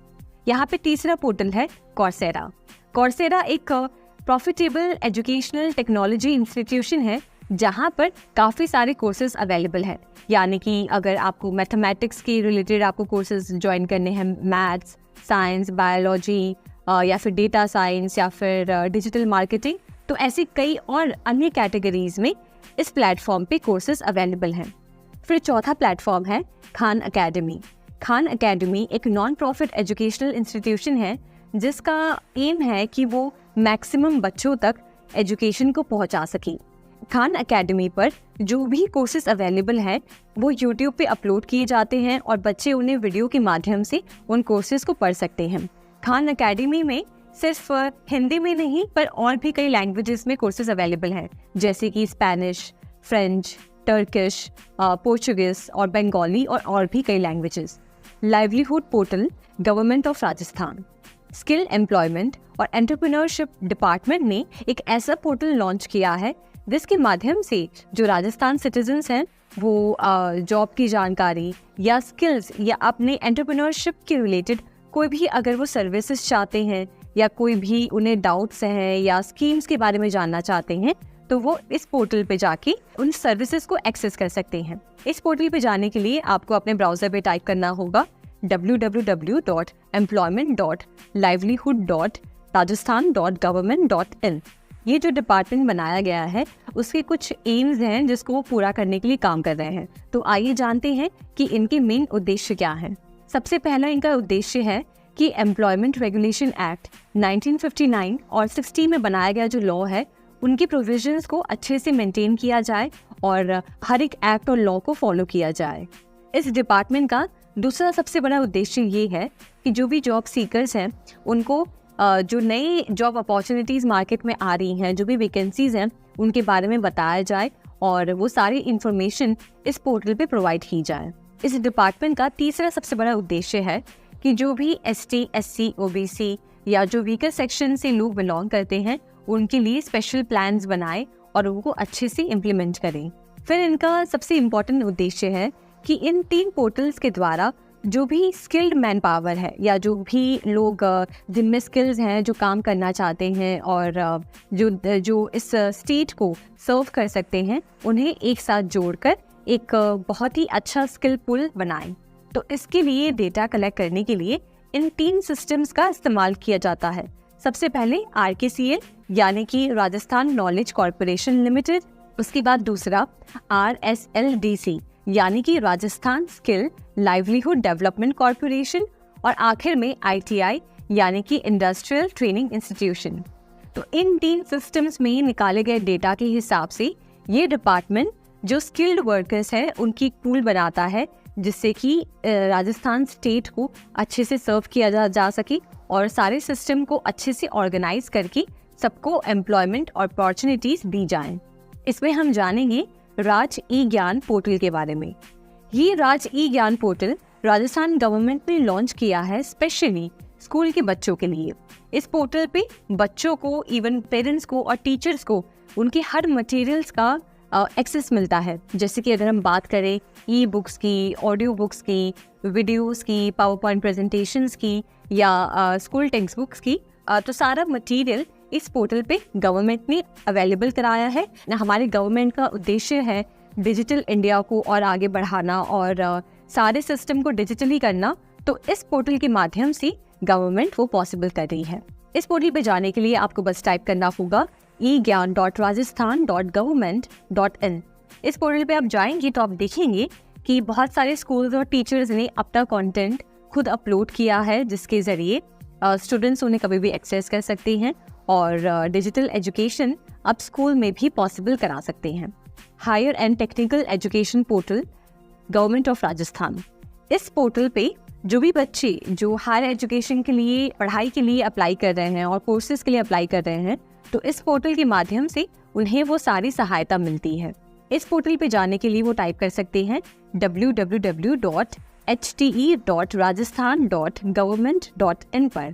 यहाँ पे तीसरा पोर्टल है Coursera। Coursera एक प्रॉफिटेबल एजुकेशनल टेक्नोलॉजी इंस्टीट्यूशन है जहाँ पर काफ़ी सारे कोर्सेज अवेलेबल हैं। यानी कि अगर आपको मैथमेटिक्स के रिलेटेड आपको कोर्सेज ज्वाइन करने हैं, मैथ्स, साइंस, बायोलॉजी या फिर डेटा साइंस या फिर डिजिटल मार्केटिंग, तो ऐसी कई और अन्य कैटेगरीज में इस प्लेटफॉर्म पे कोर्सेज अवेलेबल हैं। फिर चौथा प्लेटफॉर्म है खान अकेडमी। खान अकेडमी एक नॉन प्रॉफिट एजुकेशनल इंस्टीट्यूशन है जिसका एम है कि वो मैक्सिमम बच्चों तक एजुकेशन को पहुंचा सके। खान अकेडमी पर जो भी कोर्सेज अवेलेबल हैं वो यूट्यूब पे अपलोड किए जाते हैं और बच्चे उन्हें वीडियो के माध्यम से उन कोर्सेज को पढ़ सकते हैं। खान अकेडमी में सिर्फ हिंदी में नहीं पर और भी कई लैंग्वेजेस में कोर्सेज अवेलेबल हैं, जैसे कि स्पेनिश, फ्रेंच, टर्किश, पोर्चुगीज और बंगाली और भी कई languages. Livelihood portal government of Rajasthan, skill employment और एंटरप्रेन्योरशिप डिपार्टमेंट ने एक ऐसा पोर्टल लॉन्च किया है जिसके माध्यम से जो राजस्थान सिटीजन्स हैं वो जॉब की जानकारी या स्किल्स या अपने एंटरप्रेन्योरशिप के रिलेटेड कोई भी अगर वो सर्विसेज चाहते हैं या कोई भी उन्हें डाउट्स हैं या स्कीम्स के बारे में जानना चाहते हैं तो वो इस पोर्टल पे जाके उन सर्विसेज को एक्सेस कर सकते हैं। इस पोर्टल पे जाने के लिए आपको अपने ब्राउज़र पे टाइप करना होगा www.employment.livelihood.rajasthan.government.in। ये जो डिपार्टमेंट बनाया गया है उसके कुछ एम्स हैं जिसको वो पूरा करने के लिए काम कर रहे हैं। तो आइए जानते हैं कि इनके मेन उद्देश्य क्या हैं। सबसे पहला इनका उद्देश्य है कि एम्प्लॉयमेंट रेगुलेशन एक्ट 1959 और 60 में बनाया गया जो लॉ है उनकी प्रोविजंस को अच्छे से मेंटेन किया जाए और हर एक एक्ट और लॉ को फॉलो किया जाए। इस डिपार्टमेंट का दूसरा सबसे बड़ा उद्देश्य ये है कि जो भी जॉब सीकर्स हैं उनको जो नई जॉब अपॉर्चुनिटीज़ मार्केट में आ रही हैं, जो भी वैकेंसीज़ हैं उनके बारे में बताया जाए और वो सारी इन्फॉर्मेशन इस पोर्टल पे प्रोवाइड की जाए। इस डिपार्टमेंट का तीसरा सबसे बड़ा उद्देश्य है कि जो भी ST, SC, OBC या जो वीकर सेक्शन से लोग बिलोंग करते हैं उनके लिए स्पेशल प्लान्स बनाए और उनको अच्छे से इम्प्लीमेंट करें। फिर इनका सबसे इम्पोर्टेंट उद्देश्य है कि इन 3 पोर्टल्स के द्वारा जो भी स्किल्ड मैन पावर है या जो भी लोग जिनमें स्किल्स हैं, जो काम करना चाहते हैं और जो इस स्टेट को सर्व कर सकते हैं, उन्हें एक साथ जोड़कर एक बहुत ही अच्छा स्किल पूल बनाएं। तो इसके लिए डेटा कलेक्ट करने के लिए इन 3 सिस्टम्स का इस्तेमाल किया जाता है। सबसे पहले RKCL यानी कि राजस्थान नॉलेज कॉर्पोरेशन लिमिटेड, उसके बाद दूसरा RSLDC यानी कि Rajasthan skill livelihood development corporation, और आखिर में ITI यानी कि इंडस्ट्रियल ट्रेनिंग इंस्टीट्यूशन। तो इन 3 सिस्टम्स में निकाले गए डेटा के हिसाब से ये डिपार्टमेंट जो स्किल्ड वर्कर्स हैं उनकी पूल बनाता है, जिससे कि राजस्थान स्टेट को अच्छे से सर्व किया जा सके और सारे सिस्टम को अच्छे से ऑर्गेनाइज करके सबको एम्प्लॉयमेंट और अपॉर्चुनिटीज दी जाएं। इसमें हम जानेंगे राज ई-ज्ञान पोर्टल के बारे में। ये राज ई-ज्ञान पोर्टल राजस्थान गवर्नमेंट ने लॉन्च किया है स्पेशली स्कूल के बच्चों के लिए। इस पोर्टल पे बच्चों को, इवन पेरेंट्स को और टीचर्स को उनके हर मटेरियल्स का एक्सेस मिलता है। जैसे कि अगर हम बात करें ई बुक्स की, ऑडियो बुक्स की, वीडियोस की, पावर पॉइंट प्रेजेंटेशंस की या स्कूल टेक्स्ट बुक्स की, तो सारा मटेरियल इस पोर्टल पे गवर्नमेंट ने अवेलेबल कराया है। हमारे गवर्नमेंट का उद्देश्य है डिजिटल इंडिया को और आगे बढ़ाना और सारे सिस्टम को डिजिटली करना। तो इस पोर्टल के माध्यम से गवर्नमेंट वो पॉसिबल कर रही है। इस पोर्टल पे जाने के लिए आपको बस टाइप करना होगा egyan.rajasthan.government.in। इस पोर्टल पे आप जाएंगे तो आप देखेंगे कि बहुत सारे स्कूल्स और टीचर्स ने अपना कंटेंट खुद अपलोड किया है, जिसके ज़रिए स्टूडेंट्स उन्हें कभी भी एक्सेस कर सकते हैं और डिजिटल एजुकेशन अब स्कूल में भी पॉसिबल करा सकते हैं। Higher and technical education portal government of Rajasthan. इस पोर्टल पे जो भी बच्चे जो हायर एजुकेशन के लिए, पढ़ाई के लिए अप्लाई कर रहे हैं और कोर्सेज के लिए अप्लाई कर रहे हैं, तो इस पोर्टल के माध्यम से उन्हें वो सारी सहायता मिलती है। इस पोर्टल पे जाने के लिए वो टाइप कर सकते हैं www.hte.rajasthan.government.in पर।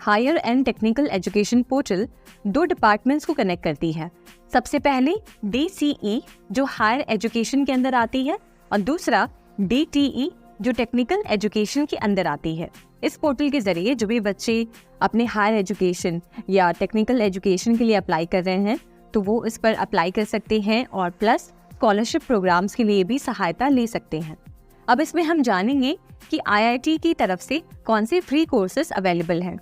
Higher and technical education portal 2 departments को कनेक्ट करती है। सबसे पहले DCE जो हायर एजुकेशन के अंदर आती है और दूसरा DTE जो टेक्निकल एजुकेशन के अंदर आती है। इस पोर्टल के जरिए जो भी बच्चे अपने हायर एजुकेशन या टेक्निकल एजुकेशन के लिए अप्लाई कर रहे हैं, तो वो इस पर अप्लाई कर सकते हैं और प्लस स्कॉलरशिप प्रोग्राम्स के लिए भी सहायता ले सकते हैं। अब इसमें हम जानेंगे कि IIT की तरफ से कौन से फ्री कोर्सेज अवेलेबल हैं।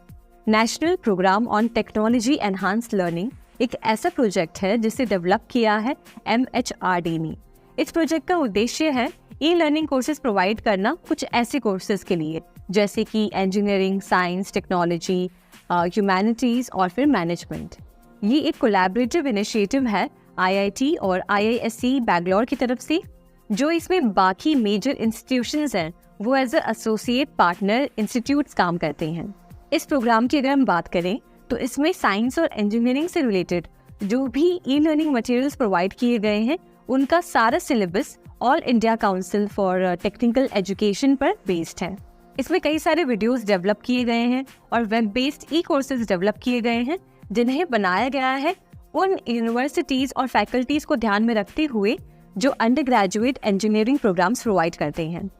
National programme on technology enhanced learning एक ऐसा प्रोजेक्ट है जिसे डेवलप किया है MHRD ने। इस प्रोजेक्ट का उद्देश्य है ई-लर्निंग कोर्सेज प्रोवाइड करना कुछ ऐसे कोर्सेज के लिए जैसे कि इंजीनियरिंग, साइंस, टेक्नोलॉजी, ह्यूमैनिटीज़ और फिर मैनेजमेंट। ये एक कोलैबोरेटिव इनिशिएटिव है IIT और IISc बैंगलोर की तरफ से। जो इसमें बाकी मेजर इंस्टीट्यूशंस हैं वो as a associate partner institutes काम करते हैं। इस प्रोग्राम की अगर हम बात करें तो इसमें साइंस और इंजीनियरिंग से रिलेटेड जो भी ई-लर्निंग मटेरियल्स प्रोवाइड किए गए हैं उनका सारा syllabus all India council for technical education पर बेस्ड है। इसमें कई सारे वीडियोस डेवलप किए गए हैं और वेब बेस्ड ई कोर्सेज डेवलप किए गए हैं, जिन्हें बनाया गया है उन यूनिवर्सिटीज़ और फैकल्टीज़ को ध्यान में रखते हुए जो undergraduate engineering programmes provide करते हैं।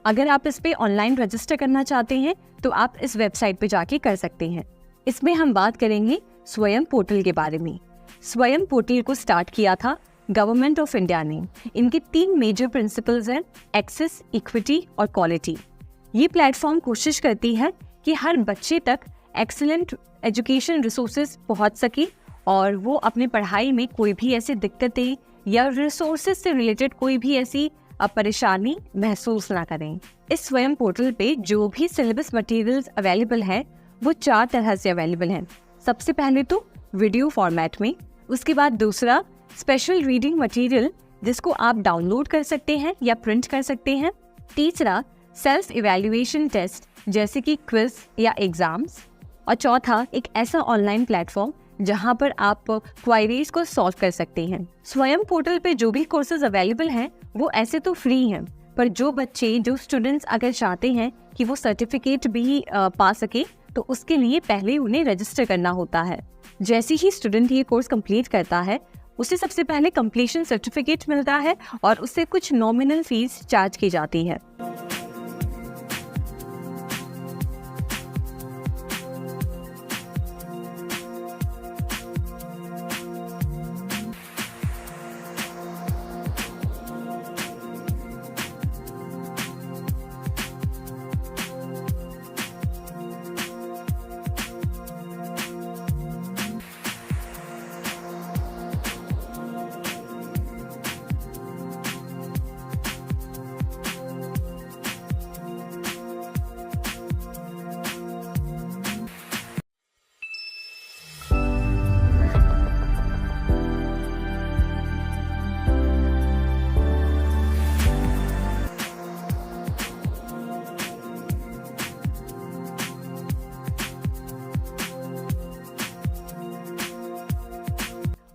अगर आप इस पे ऑनलाइन रजिस्टर करना चाहते हैं तो आप इस वेबसाइट पे जाके कर सकते हैं। इसमें हम बात करेंगे स्वयं पोर्टल के बारे में। स्वयं पोर्टल को स्टार्ट किया था गवर्नमेंट ऑफ इंडिया ने। इनके 3 मेजर प्रिंसिपल्स हैं, एक्सेस, इक्विटी और क्वालिटी। ये प्लेटफॉर्म कोशिश करती है कि हर बच्चे तक एक्सीलेंट एजुकेशन रिसोर्सेज पहुंच सके और वो अपने पढ़ाई में कोई भी ऐसी दिक्कतें या रिसोर्सेज से रिलेटेड कोई भी ऐसी परेशानी महसूस ना करें। इस स्वयं पोर्टल पे जो भी सिलेबस मटेरियल्स अवेलेबल हैं वो 4 तरह से अवेलेबल हैं। सबसे पहले तो वीडियो फॉर्मेट में, उसके बाद दूसरा स्पेशल रीडिंग मटेरियल जिसको आप डाउनलोड कर सकते हैं या प्रिंट कर सकते हैं, तीसरा सेल्फ इवैल्यूएशन टेस्ट जैसे कि क्विज या एग्जाम्स, और चौथा एक ऐसा ऑनलाइन प्लेटफॉर्म जहां पर आप क्वायरीज को सॉल्व कर सकते हैं। स्वयं पोर्टल पे जो भी कोर्सेज अवेलेबल हैं वो ऐसे तो फ्री हैं, पर जो स्टूडेंट्स अगर चाहते हैं कि वो सर्टिफिकेट भी पा सके तो उसके लिए पहले उन्हें रजिस्टर करना होता है। जैसे ही स्टूडेंट ये कोर्स कंप्लीट करता है उसे सबसे पहले कंप्लीशन सर्टिफिकेट मिलता है और उससे कुछ नॉमिनल फीस चार्ज की जाती है।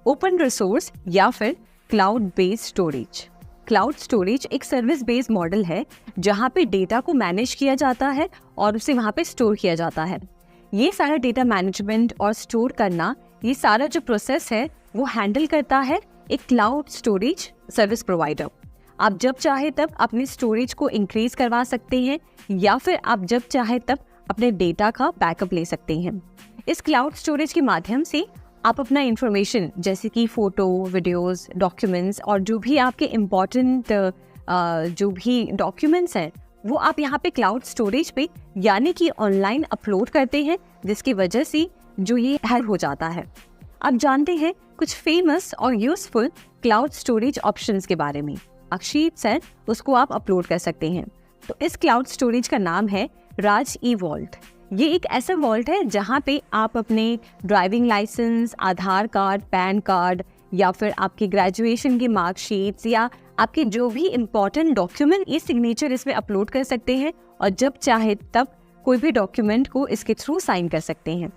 ओपन रिसोर्स या फिर cloud based storage. Cloud storage एक सर्विस बेस्ड मॉडल है जहाँ पे डेटा को मैनेज किया जाता है और उसे वहाँ पे स्टोर किया जाता है। ये सारा डेटा मैनेजमेंट और स्टोर करना, ये सारा जो प्रोसेस है वो हैंडल करता है एक क्लाउड स्टोरेज सर्विस प्रोवाइडर। आप जब चाहे तब अपने स्टोरेज को इंक्रीज करवा सकते हैं या फिर आप जब चाहे तब अपने डेटा का बैकअप ले सकते हैं। इस क्लाउड स्टोरेज के माध्यम से आप अपना इंफॉर्मेशन जैसे कि फ़ोटो, वीडियोस, डॉक्यूमेंट्स और जो भी आपके इम्पॉर्टेंट जो भी डॉक्यूमेंट्स हैं वो आप यहाँ पे क्लाउड स्टोरेज पे यानी कि ऑनलाइन अपलोड करते हैं, जिसकी वजह से जो ये हेल्प हो जाता है। अब जानते हैं कुछ फेमस और यूजफुल क्लाउड स्टोरेज ऑप्शंस के बारे में। शीट्स हैं उसको आप अपलोड कर सकते हैं। तो इस क्लाउड स्टोरेज का नाम है राज ई वॉल्ट। ये एक ऐसा वॉल्ट है जहाँ पे आप अपने ड्राइविंग लाइसेंस, आधार कार्ड, पैन कार्ड या फिर आपकी ग्रेजुएशन की मार्कशीट्स या आपके जो भी इम्पोर्टेंट डॉक्यूमेंट, ये सिग्नेचर इसमें अपलोड कर सकते हैं और जब चाहे तब कोई भी डॉक्यूमेंट को इसके थ्रू साइन कर सकते हैं।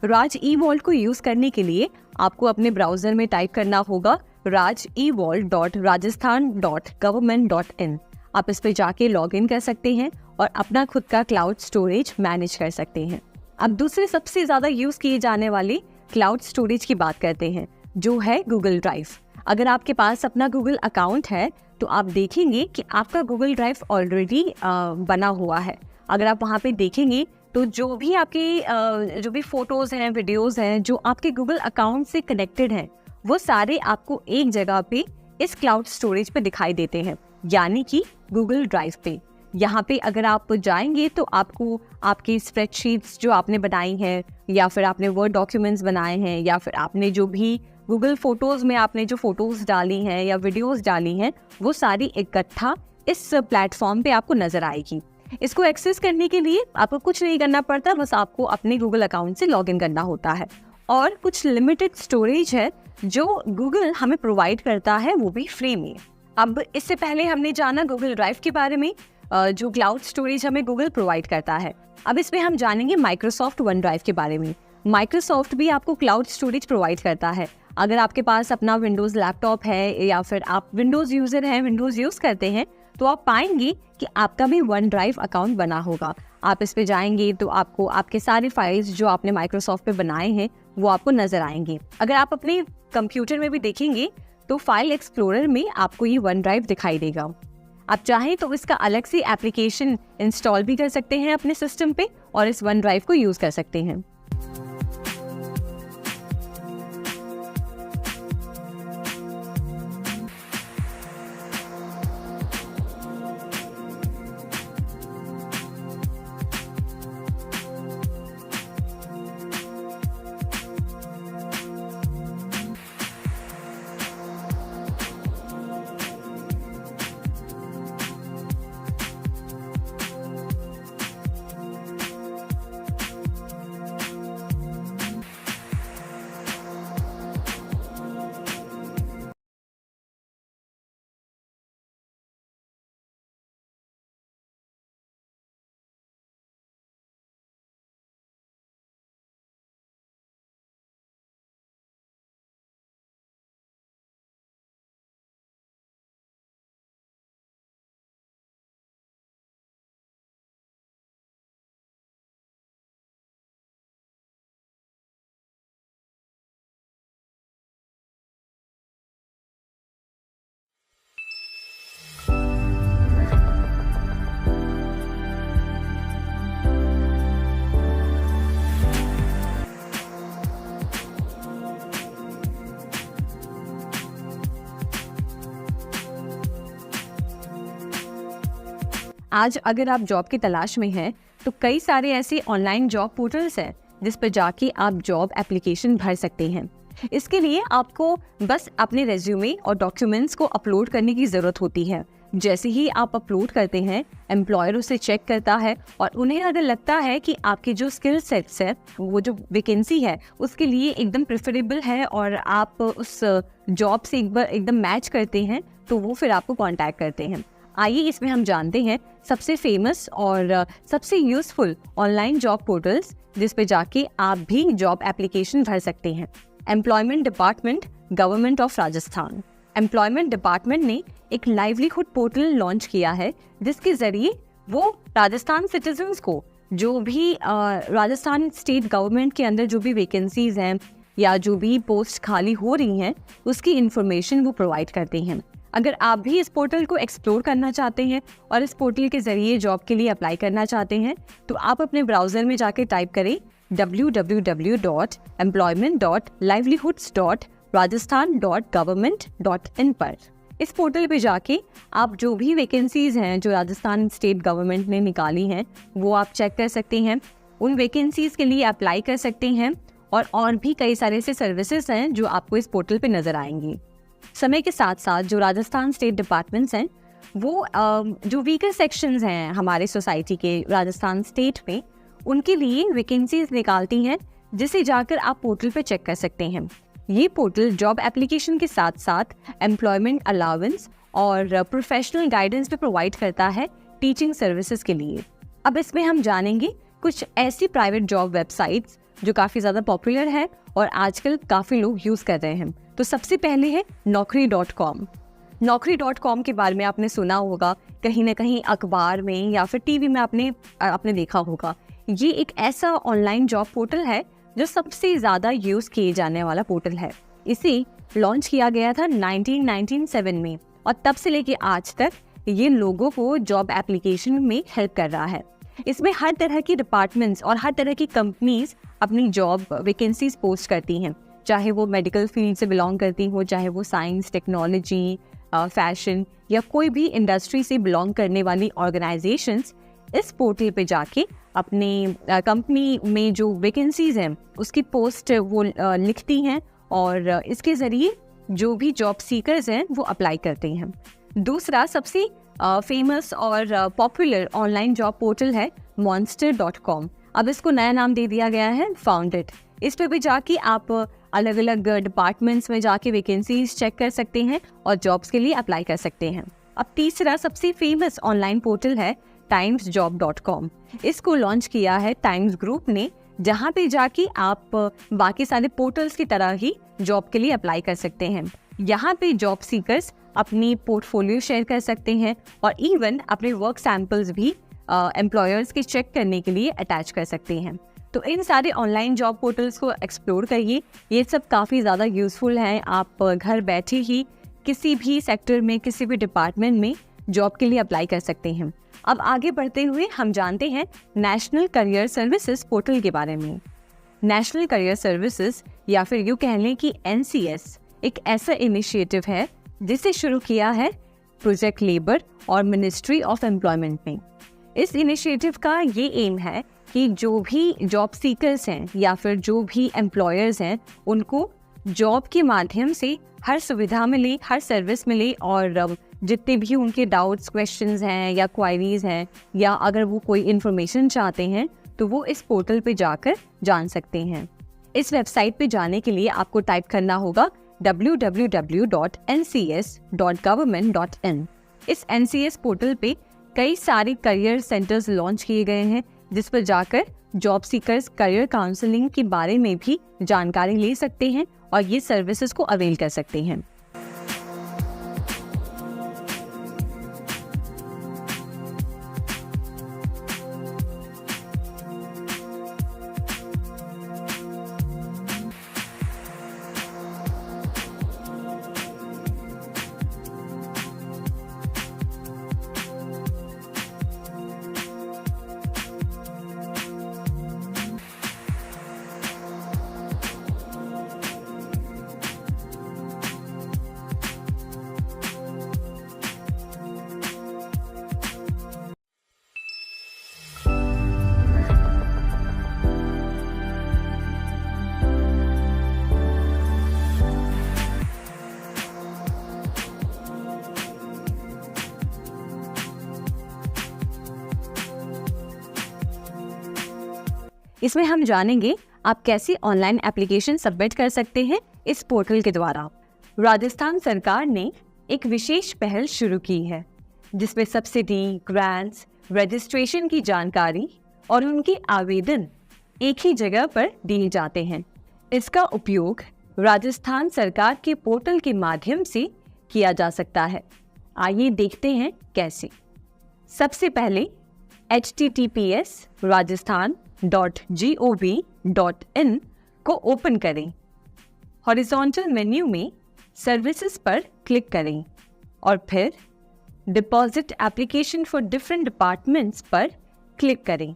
राज ई वॉल्ट को यूज़ करने के लिए आपको अपने ब्राउज़र में टाइप करना होगा rajevault.rajasthan.government.in। आप इस पे जाके लॉग इन कर सकते हैं और अपना खुद का क्लाउड स्टोरेज मैनेज कर सकते हैं। अब दूसरे सबसे ज़्यादा यूज़ किए जाने वाले क्लाउड स्टोरेज की बात करते हैं, जो है गूगल ड्राइव। अगर आपके पास अपना गूगल अकाउंट है तो आप देखेंगे कि आपका गूगल ड्राइव ऑलरेडी बना हुआ है। अगर आप वहाँ पे देखेंगे तो जो भी आपके जो भी फोटोज़ हैं, वीडियोज़ हैं जो आपके गूगल अकाउंट से कनेक्टेड हैं, वो सारे आपको एक जगह पे इस क्लाउड स्टोरेज पे दिखाई देते हैं, यानी कि गूगल ड्राइव पे। यहाँ पे अगर आप जाएंगे तो आपको आपकी स्प्रेडशीट्स जो आपने बनाई हैं या फिर आपने वर्ड डॉक्यूमेंट्स बनाए हैं या फिर आपने जो भी गूगल फोटोज़ में आपने जो फोटोज़ डाली हैं या वीडियोज़ डाली हैं, वो सारी इकट्ठा इस प्लेटफॉर्म पे आपको नज़र आएगी। इसको एक्सेस करने के लिए आपको कुछ नहीं करना पड़ता, बस आपको अपने गूगल अकाउंट से लॉगिन करना होता है। और कुछ लिमिटेड स्टोरेज है जो गूगल हमें प्रोवाइड करता है, वो भी फ्री में। अब इससे पहले हमने जाना गूगल ड्राइव के बारे में, जो क्लाउड स्टोरेज हमें गूगल प्रोवाइड करता है। अब इसमें हम जानेंगे माइक्रोसॉफ्ट वन ड्राइव के बारे में। माइक्रोसॉफ्ट भी आपको क्लाउड स्टोरेज प्रोवाइड करता है। अगर आपके पास अपना विंडोज़ लैपटॉप है या फिर आप विंडोज़ यूज़र हैं, विंडोज़ यूज़ करते हैं, तो आप पाएंगे कि आपका भी वन ड्राइव अकाउंट बना होगा। आप इस पे जाएंगे तो आपको आपके सारे फाइल्स जो आपने माइक्रोसॉफ्ट पे बनाए हैं वो आपको नज़र आएंगे। अगर आप अपने कंप्यूटर में भी देखेंगे तो फाइल एक्सप्लोरर में आपको ये वन ड्राइव दिखाई देगा। आप चाहें तो इसका अलग से एप्लीकेशन इंस्टॉल भी कर सकते हैं अपने सिस्टम पे और इस वन ड्राइव को यूज़ कर सकते हैं। आज अगर आप जॉब की तलाश में हैं तो कई सारे ऐसे ऑनलाइन जॉब पोर्टल्स हैं जिस पर जाके आप जॉब एप्लीकेशन भर सकते हैं। इसके लिए आपको बस अपने रेज्यूमे और डॉक्यूमेंट्स को अपलोड करने की ज़रूरत होती है। जैसे ही आप अपलोड करते हैं, एम्प्लॉयर उसे चेक करता है और उन्हें अगर लगता है कि आपके जो स्किल सेट्स है, वो जो वैकेंसी है उसके लिए एकदम प्रेफरेबल है और आप उस जॉब से एक बार एकदम मैच करते हैं, तो वो फिर आपको कॉन्टैक्ट करते हैं। आइए इसमें हम जानते हैं सबसे फेमस और सबसे यूज़फुल ऑनलाइन जॉब पोर्टल्स जिस पे जाके आप भी जॉब एप्लीकेशन भर सकते हैं। Employment department, government of Rajasthan. Employment department ने एक लाइवलीहुड पोर्टल लॉन्च किया है जिसके जरिए वो राजस्थान सिटीजन्स को जो भी राजस्थान स्टेट गवर्नमेंट के अंदर जो भी वैकेंसीज हैं या जो भी पोस्ट खाली हो रही हैं उसकी इन्फॉर्मेशन वो प्रोवाइड करते हैं। अगर आप भी इस पोर्टल को एक्सप्लोर करना चाहते हैं और इस पोर्टल के ज़रिए जॉब के लिए अप्लाई करना चाहते हैं तो आप अपने ब्राउज़र में जाके टाइप करें www.employment.livelihoods.rajasthan.government.in पर। इस पोर्टल पे जाके आप जो भी वैकेंसीज़ हैं जो राजस्थान स्टेट गवर्नमेंट ने निकाली हैं वो आप चेक कर सकते हैं, उन वैकेंसीज़ के लिए अप्लाई कर सकते हैं और भी कई सारे ऐसे सर्विसेज हैं जो आपको इस पोर्टल पे नज़र आएंगी। समय के साथ साथ जो राजस्थान स्टेट डिपार्टमेंट्स हैं वो जो वीकर सेक्शंस हैं हमारे सोसाइटी के राजस्थान स्टेट में उनके लिए वैकेंसीज निकालती हैं जिसे जाकर आप पोर्टल पे चेक कर सकते हैं। ये पोर्टल जॉब एप्लीकेशन के साथ साथ एम्प्लॉयमेंट अलाउंस और प्रोफेशनल गाइडेंस भी प्रोवाइड करता है टीचिंग सर्विसेज के लिए। अब इसमें हम जानेंगे कुछ ऐसी प्राइवेट जॉब वेबसाइट्स जो काफ़ी ज़्यादा पॉपुलर है और आजकल काफ़ी लोग यूज़ कर रहे हैं। तो सबसे पहले है naukri.com। naukri.com के बारे में आपने सुना होगा, कहीं ना कहीं अखबार में या फिर टीवी में आपने देखा होगा। ये एक ऐसा ऑनलाइन जॉब पोर्टल है जो सबसे ज़्यादा यूज़ किए जाने वाला पोर्टल है। इसे लॉन्च किया गया था 1997 में और तब से लेके आज तक ये लोगों को जॉब एप्लीकेशन में हेल्प कर रहा है। इसमें हर तरह की डिपार्टमेंट्स और हर तरह की कंपनीज अपनी जॉब वैकेंसीज पोस्ट करती हैं, चाहे वो मेडिकल फील्ड से बिलोंग करती हो, चाहे वो साइंस, टेक्नोलॉजी, फैशन या कोई भी इंडस्ट्री से बिलोंग करने वाली ऑर्गेनाइजेशंस इस पोर्टल पे जाके अपनी कंपनी में जो वैकेंसीज हैं उसकी पोस्ट वो लिखती हैं और इसके ज़रिए जो भी जॉब सीकर्स हैं वो अप्लाई करते हैं। दूसरा सबसे फेमस और पॉपुलर ऑनलाइन जॉब पोर्टल है monster.com। अब इसको नया नाम दे दिया गया है फाउंडेड। इस पे भी जाके आप अलग अलग डिपार्टमेंट्स में जाके वैकेंसीज चेक कर सकते हैं और जॉब्स के लिए अप्लाई कर सकते हैं। अब तीसरा सबसे फेमस ऑनलाइन पोर्टल है timesjob.com। इसको लॉन्च किया है टाइम्स ग्रुप ने, जहाँ पे जाके आप बाकी सारे पोर्टल्स की तरह ही जॉब के लिए अप्लाई कर सकते हैं। यहाँ पे जॉब सीकर्स अपनी पोर्टफोलियो शेयर कर सकते हैं और इवन अपने वर्क सैंपल्स भी एम्प्लॉयर्स के चेक करने के लिए अटैच कर सकते हैं। तो इन सारे ऑनलाइन जॉब पोर्टल्स को एक्सप्लोर करिए, ये सब काफ़ी ज़्यादा यूज़फुल हैं। आप घर बैठे ही किसी भी सेक्टर में, किसी भी डिपार्टमेंट में जॉब के लिए अप्लाई कर सकते हैं। अब आगे बढ़ते हुए हम जानते हैं नेशनल करियर सर्विसेज पोर्टल के बारे में। नेशनल करियर सर्विसेज या फिर यूँ कह लें कि NCS एक ऐसा इनिशिएटिव है जिसे शुरू किया है प्रोजेक्ट लेबर और मिनिस्ट्री ऑफ एम्प्लॉयमेंट ने। इस इनिशिएटिव का ये एम है कि जो भी जॉब सीकर्स हैं या फिर जो भी एम्प्लॉयर्स हैं उनको जॉब के माध्यम से हर सुविधा मिले, हर सर्विस मिले और जितने भी उनके डाउट्स, क्वेश्चंस हैं या क्वायरीज हैं या अगर वो कोई इन्फॉर्मेशन चाहते हैं तो वो इस पोर्टल पे जाकर जान सकते हैं। इस वेबसाइट पे जाने के लिए आपको टाइप करना होगा www.ncs.government.in। इस NCS पोर्टल पे कई सारे करियर सेंटर्स लॉन्च किए गए हैं जिस पर जाकर जॉब सीकर्स करियर काउंसलिंग के बारे में भी जानकारी ले सकते हैं और ये सर्विसेज को अवेल कर सकते हैं। इसमें हम जानेंगे आप कैसे ऑनलाइन एप्लीकेशन सबमिट कर सकते हैं इस पोर्टल के द्वारा। राजस्थान सरकार ने एक विशेष पहल शुरू की है जिसमें सब्सिडी, ग्रांट्स, रजिस्ट्रेशन की जानकारी और उनके आवेदन एक ही जगह पर दिए जाते हैं। इसका उपयोग राजस्थान सरकार के पोर्टल के माध्यम से किया जा सकता है। आइए देखते हैं कैसे। सबसे पहले https://rajasthan.gov.in को ओपन करें। हॉरिजॉन्टल मेन्यू में सर्विसेज पर क्लिक करें और फिर deposit application for different departments पर क्लिक करें।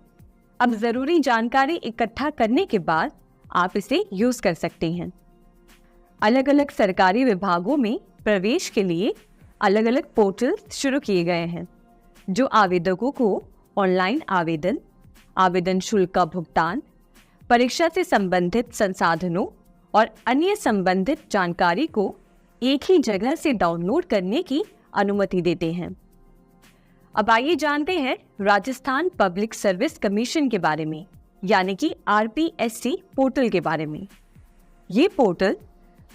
अब ज़रूरी जानकारी इकट्ठा करने के बाद आप इसे यूज़ कर सकते हैं। अलग अलग सरकारी विभागों में प्रवेश के लिए अलग अलग पोर्टल शुरू किए गए हैं, जो आवेदकों को ऑनलाइन आवेदन, आवेदन शुल्क का भुगतान, परीक्षा से संबंधित संसाधनों और अन्य संबंधित जानकारी को एक ही जगह से डाउनलोड करने की अनुमति देते हैं। अब आइए जानते हैं राजस्थान पब्लिक सर्विस कमीशन के बारे में, यानी कि RPSC पोर्टल के बारे में। ये पोर्टल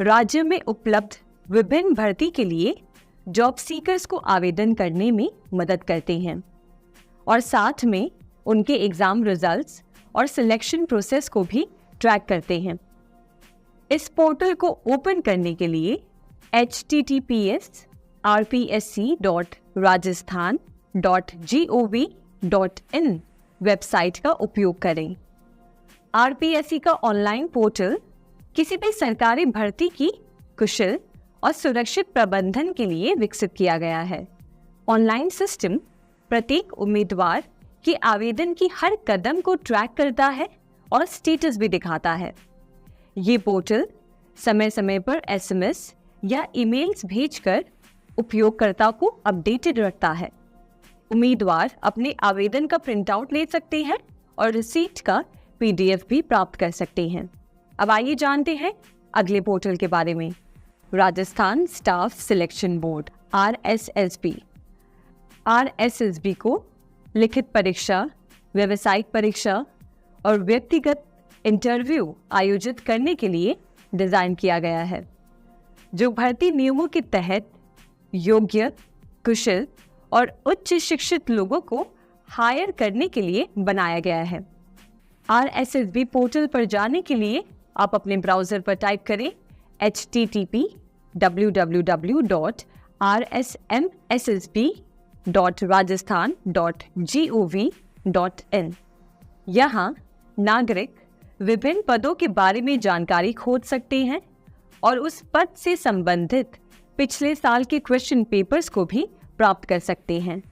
राज्य में उपलब्ध विभिन्न भर्ती के लिए जॉब सीकर्स को आवेदन करने में मदद करते हैं और साथ में उनके एग्जाम रिजल्ट्स और सिलेक्शन प्रोसेस को भी ट्रैक करते हैं। इस पोर्टल को ओपन करने के लिए https://rajasthan.gov.in वेबसाइट का उपयोग करें। RPSC का ऑनलाइन पोर्टल किसी भी सरकारी भर्ती की कुशल और सुरक्षित प्रबंधन के लिए विकसित किया गया है। ऑनलाइन सिस्टम प्रत्येक उम्मीदवार के आवेदन की हर कदम को ट्रैक करता है और स्टेटस भी दिखाता है। ये पोर्टल समय समय पर SMS या ईमेल्स भेजकर उपयोगकर्ता को अपडेटेड रखता है। उम्मीदवार अपने आवेदन का प्रिंटआउट ले सकते हैं और रिसीट का PDF भी प्राप्त कर सकते हैं। अब आइए जानते हैं अगले पोर्टल के बारे में। Rajasthan staff selection board RSSB को लिखित परीक्षा, व्यावसायिक परीक्षा और व्यक्तिगत इंटरव्यू आयोजित करने के लिए डिज़ाइन किया गया है, जो भर्ती नियमों के तहत योग्य, कुशल और उच्च शिक्षित लोगों को हायर करने के लिए बनाया गया है। RSSB पोर्टल पर जाने के लिए आप अपने ब्राउज़र पर टाइप करें http://www.rssb.rajasthan.gov.in। यहाँ नागरिक विभिन्न पदों के बारे में जानकारी खोज सकते हैं और उस पद से संबंधित पिछले साल के क्वेश्चन पेपर्स को भी प्राप्त कर सकते हैं।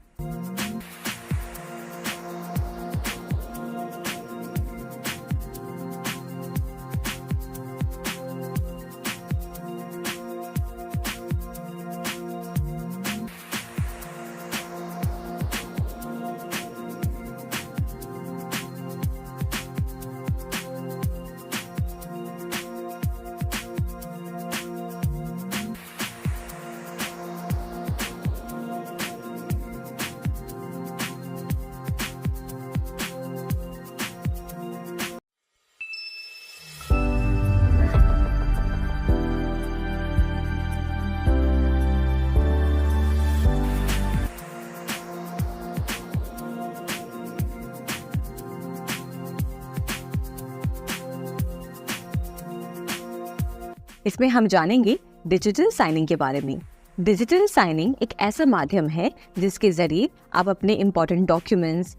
इसमें हम जानेंगे डिजिटल साइनिंग के बारे में। डिजिटल साइनिंग एक ऐसा माध्यम है जिसके ज़रिए आप अपने important documents,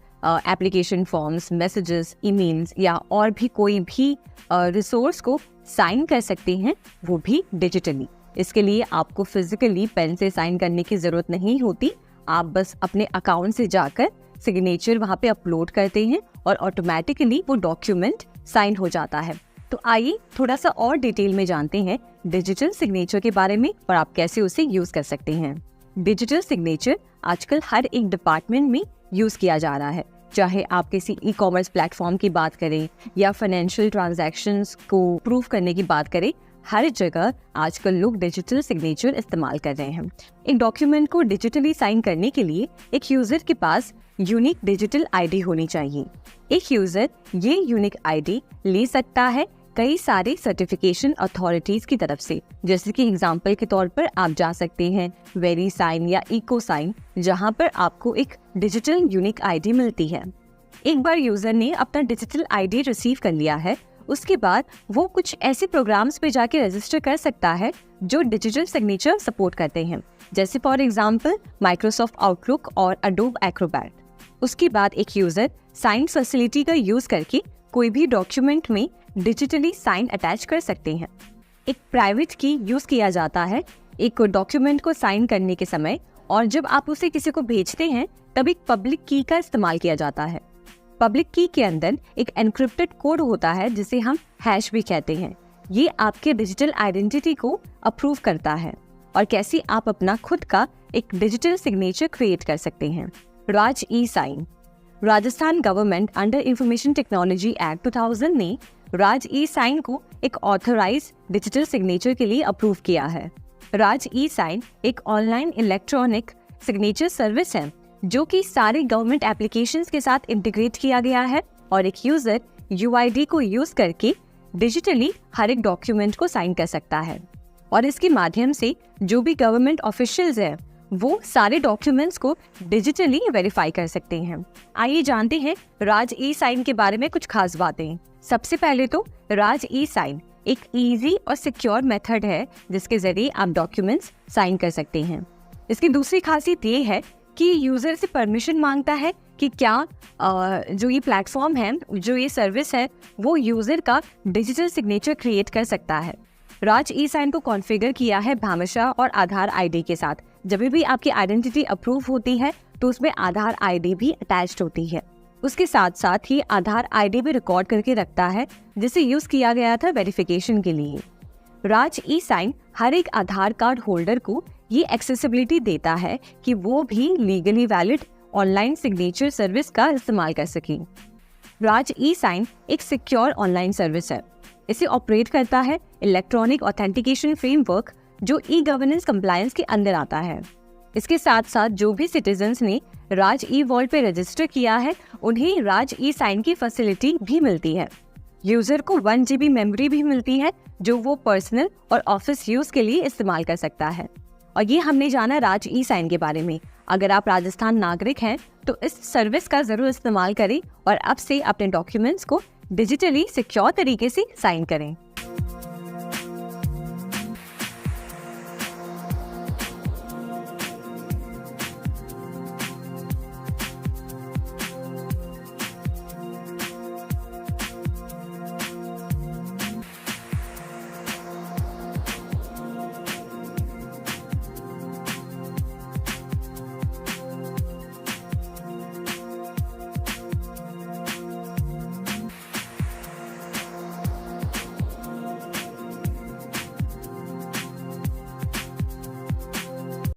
application forms, messages, emails या और भी कोई भी रिसोर्स को साइन कर सकते हैं, वो भी डिजिटली। इसके लिए आपको फिजिकली पेन से साइन करने की ज़रूरत नहीं होती। आप बस अपने अकाउंट से जाकर सिग्नेचर वहाँ पे अपलोड करते हैं और ऑटोमेटिकली वो डॉक्यूमेंट साइन हो जाता है। तो आइए थोड़ा सा और डिटेल में जानते हैं डिजिटल सिग्नेचर के बारे में और आप कैसे उसे यूज़ कर सकते हैं। डिजिटल सिग्नेचर आजकल हर एक डिपार्टमेंट में यूज़ किया जा रहा है, चाहे आप किसी ई-कॉमर्स प्लेटफॉर्म की बात करें या फाइनेंशियल ट्रांजैक्शंस को प्रूव करने की बात करें, हर जगह आजकल लोग डिजिटल सिग्नेचर इस्तेमाल कर रहे हैं। एक डॉक्यूमेंट को डिजिटली साइन करने के लिए एक यूज़र के पास यूनिक डिजिटल आईडी होनी चाहिए। एक यूज़र ये यूनिक आईडी ले सकता है कई सारे सर्टिफिकेशन अथॉरिटीज की तरफ से, जैसे कि एग्जाम्पल के तौर पर आप जा सकते हैं वेरीसाइन या इकोसाइन, जहां पर आपको एक डिजिटल यूनिक आईडी मिलती है। एक बार यूजर ने अपना डिजिटल आईडी रिसीव कर लिया है, उसके बाद वो कुछ ऐसे प्रोग्राम्स पे जाके रजिस्टर कर सकता है जो डिजिटल सिग्नेचर सपोर्ट करते हैं, जैसे फॉर एग्जांपल माइक्रोसॉफ्ट आउटलुक और अडोब एक्रोबैट। उसके बाद एक यूजर साइन फैसिलिटी का यूज करके कोई भी डॉक्यूमेंट में डिजिटली साइन अटैच कर सकते हैं। एक प्राइवेट की यूज किया जाता है एक डॉक्यूमेंट को साइन करने के समय, और जब आप उसे किसी को भेजते हैं तब एक पब्लिक की का इस्तेमाल किया जाता है। पब्लिक की के अंदर एक एनक्रिप्टेड कोड होता है जिसे हम हैश भी कहते हैं। ये आपके डिजिटल आइडेंटिटी को अप्रूव करता है और कैसे आप अपना खुद का एक डिजिटल सिग्नेचर क्रिएट कर सकते हैं। Raj e sign. Rajasthan government under information technology act 2000 ने राज ई साइन को एक ऑथराइज डिजिटल सिग्नेचर के लिए अप्रूव किया है। राज ई साइन एक ऑनलाइन इलेक्ट्रॉनिक सिग्नेचर सर्विस है जो कि सारे गवर्नमेंट एप्लीकेशंस के साथ इंटीग्रेट किया गया है और एक यूजर यूआईडी को यूज करके डिजिटली हर एक डॉक्यूमेंट को साइन कर सकता है और इसके माध्यम से जो भी गवर्नमेंट ऑफिशियल्स हैं वो सारे डॉक्यूमेंट्स को डिजिटली वेरीफाई कर सकते हैं। आइए जानते हैं राज ई साइन के बारे में कुछ खास बातें। सबसे पहले तो राज ई साइन एक इजी और सिक्योर मेथड है जिसके जरिए आप डॉक्यूमेंट्स साइन कर सकते हैं। इसकी दूसरी खासियत ये है कि यूजर से परमिशन मांगता है कि क्या जो ये प्लेटफॉर्म है, जो ये सर्विस है, वो यूजर का डिजिटल सिग्नेचर क्रिएट कर सकता है। राज ई साइन को कॉन्फ़िगर किया है भामाशाह और आधार आईडी के साथ। जब भी आपकी आइडेंटिटी अप्रूव होती है तो उसमें आधार आईडी भी अटैच्ड होती है। उसके साथ साथ ही आधार आईडी भी रिकॉर्ड करके रखता है जिसे यूज किया गया था वेरिफिकेशन के लिए। राज ई साइन हर एक आधार कार्ड होल्डर को ये एक्सेसिबिलिटी देता है कि वो भी legally valid online signature service का इस्तेमाल कर सकें। राज ई साइन एक सिक्योर ऑनलाइन सर्विस है। इसे ऑपरेट करता है इलेक्ट्रॉनिक ऑथेंटिकेशन फ्रेमवर्क जो ई गवर्नेंस कंप्लायंस के अंदर आता है। इसके साथ साथ जो भी सिटीजन्स ने राज ई वॉल्ट पे रजिस्टर किया है उन्हें राज ई साइन की फैसिलिटी भी मिलती है। यूजर को 1 GB मेमोरी भी मिलती है जो वो पर्सनल और ऑफिस यूज के लिए इस्तेमाल कर सकता है। और ये हमने जाना राज ई साइन के बारे में। अगर आप राजस्थान नागरिक हैं तो इस सर्विस का जरूर इस्तेमाल करें और अब से अपने डॉक्यूमेंट्स को डिजिटली सिक्योर तरीके से साइन करें।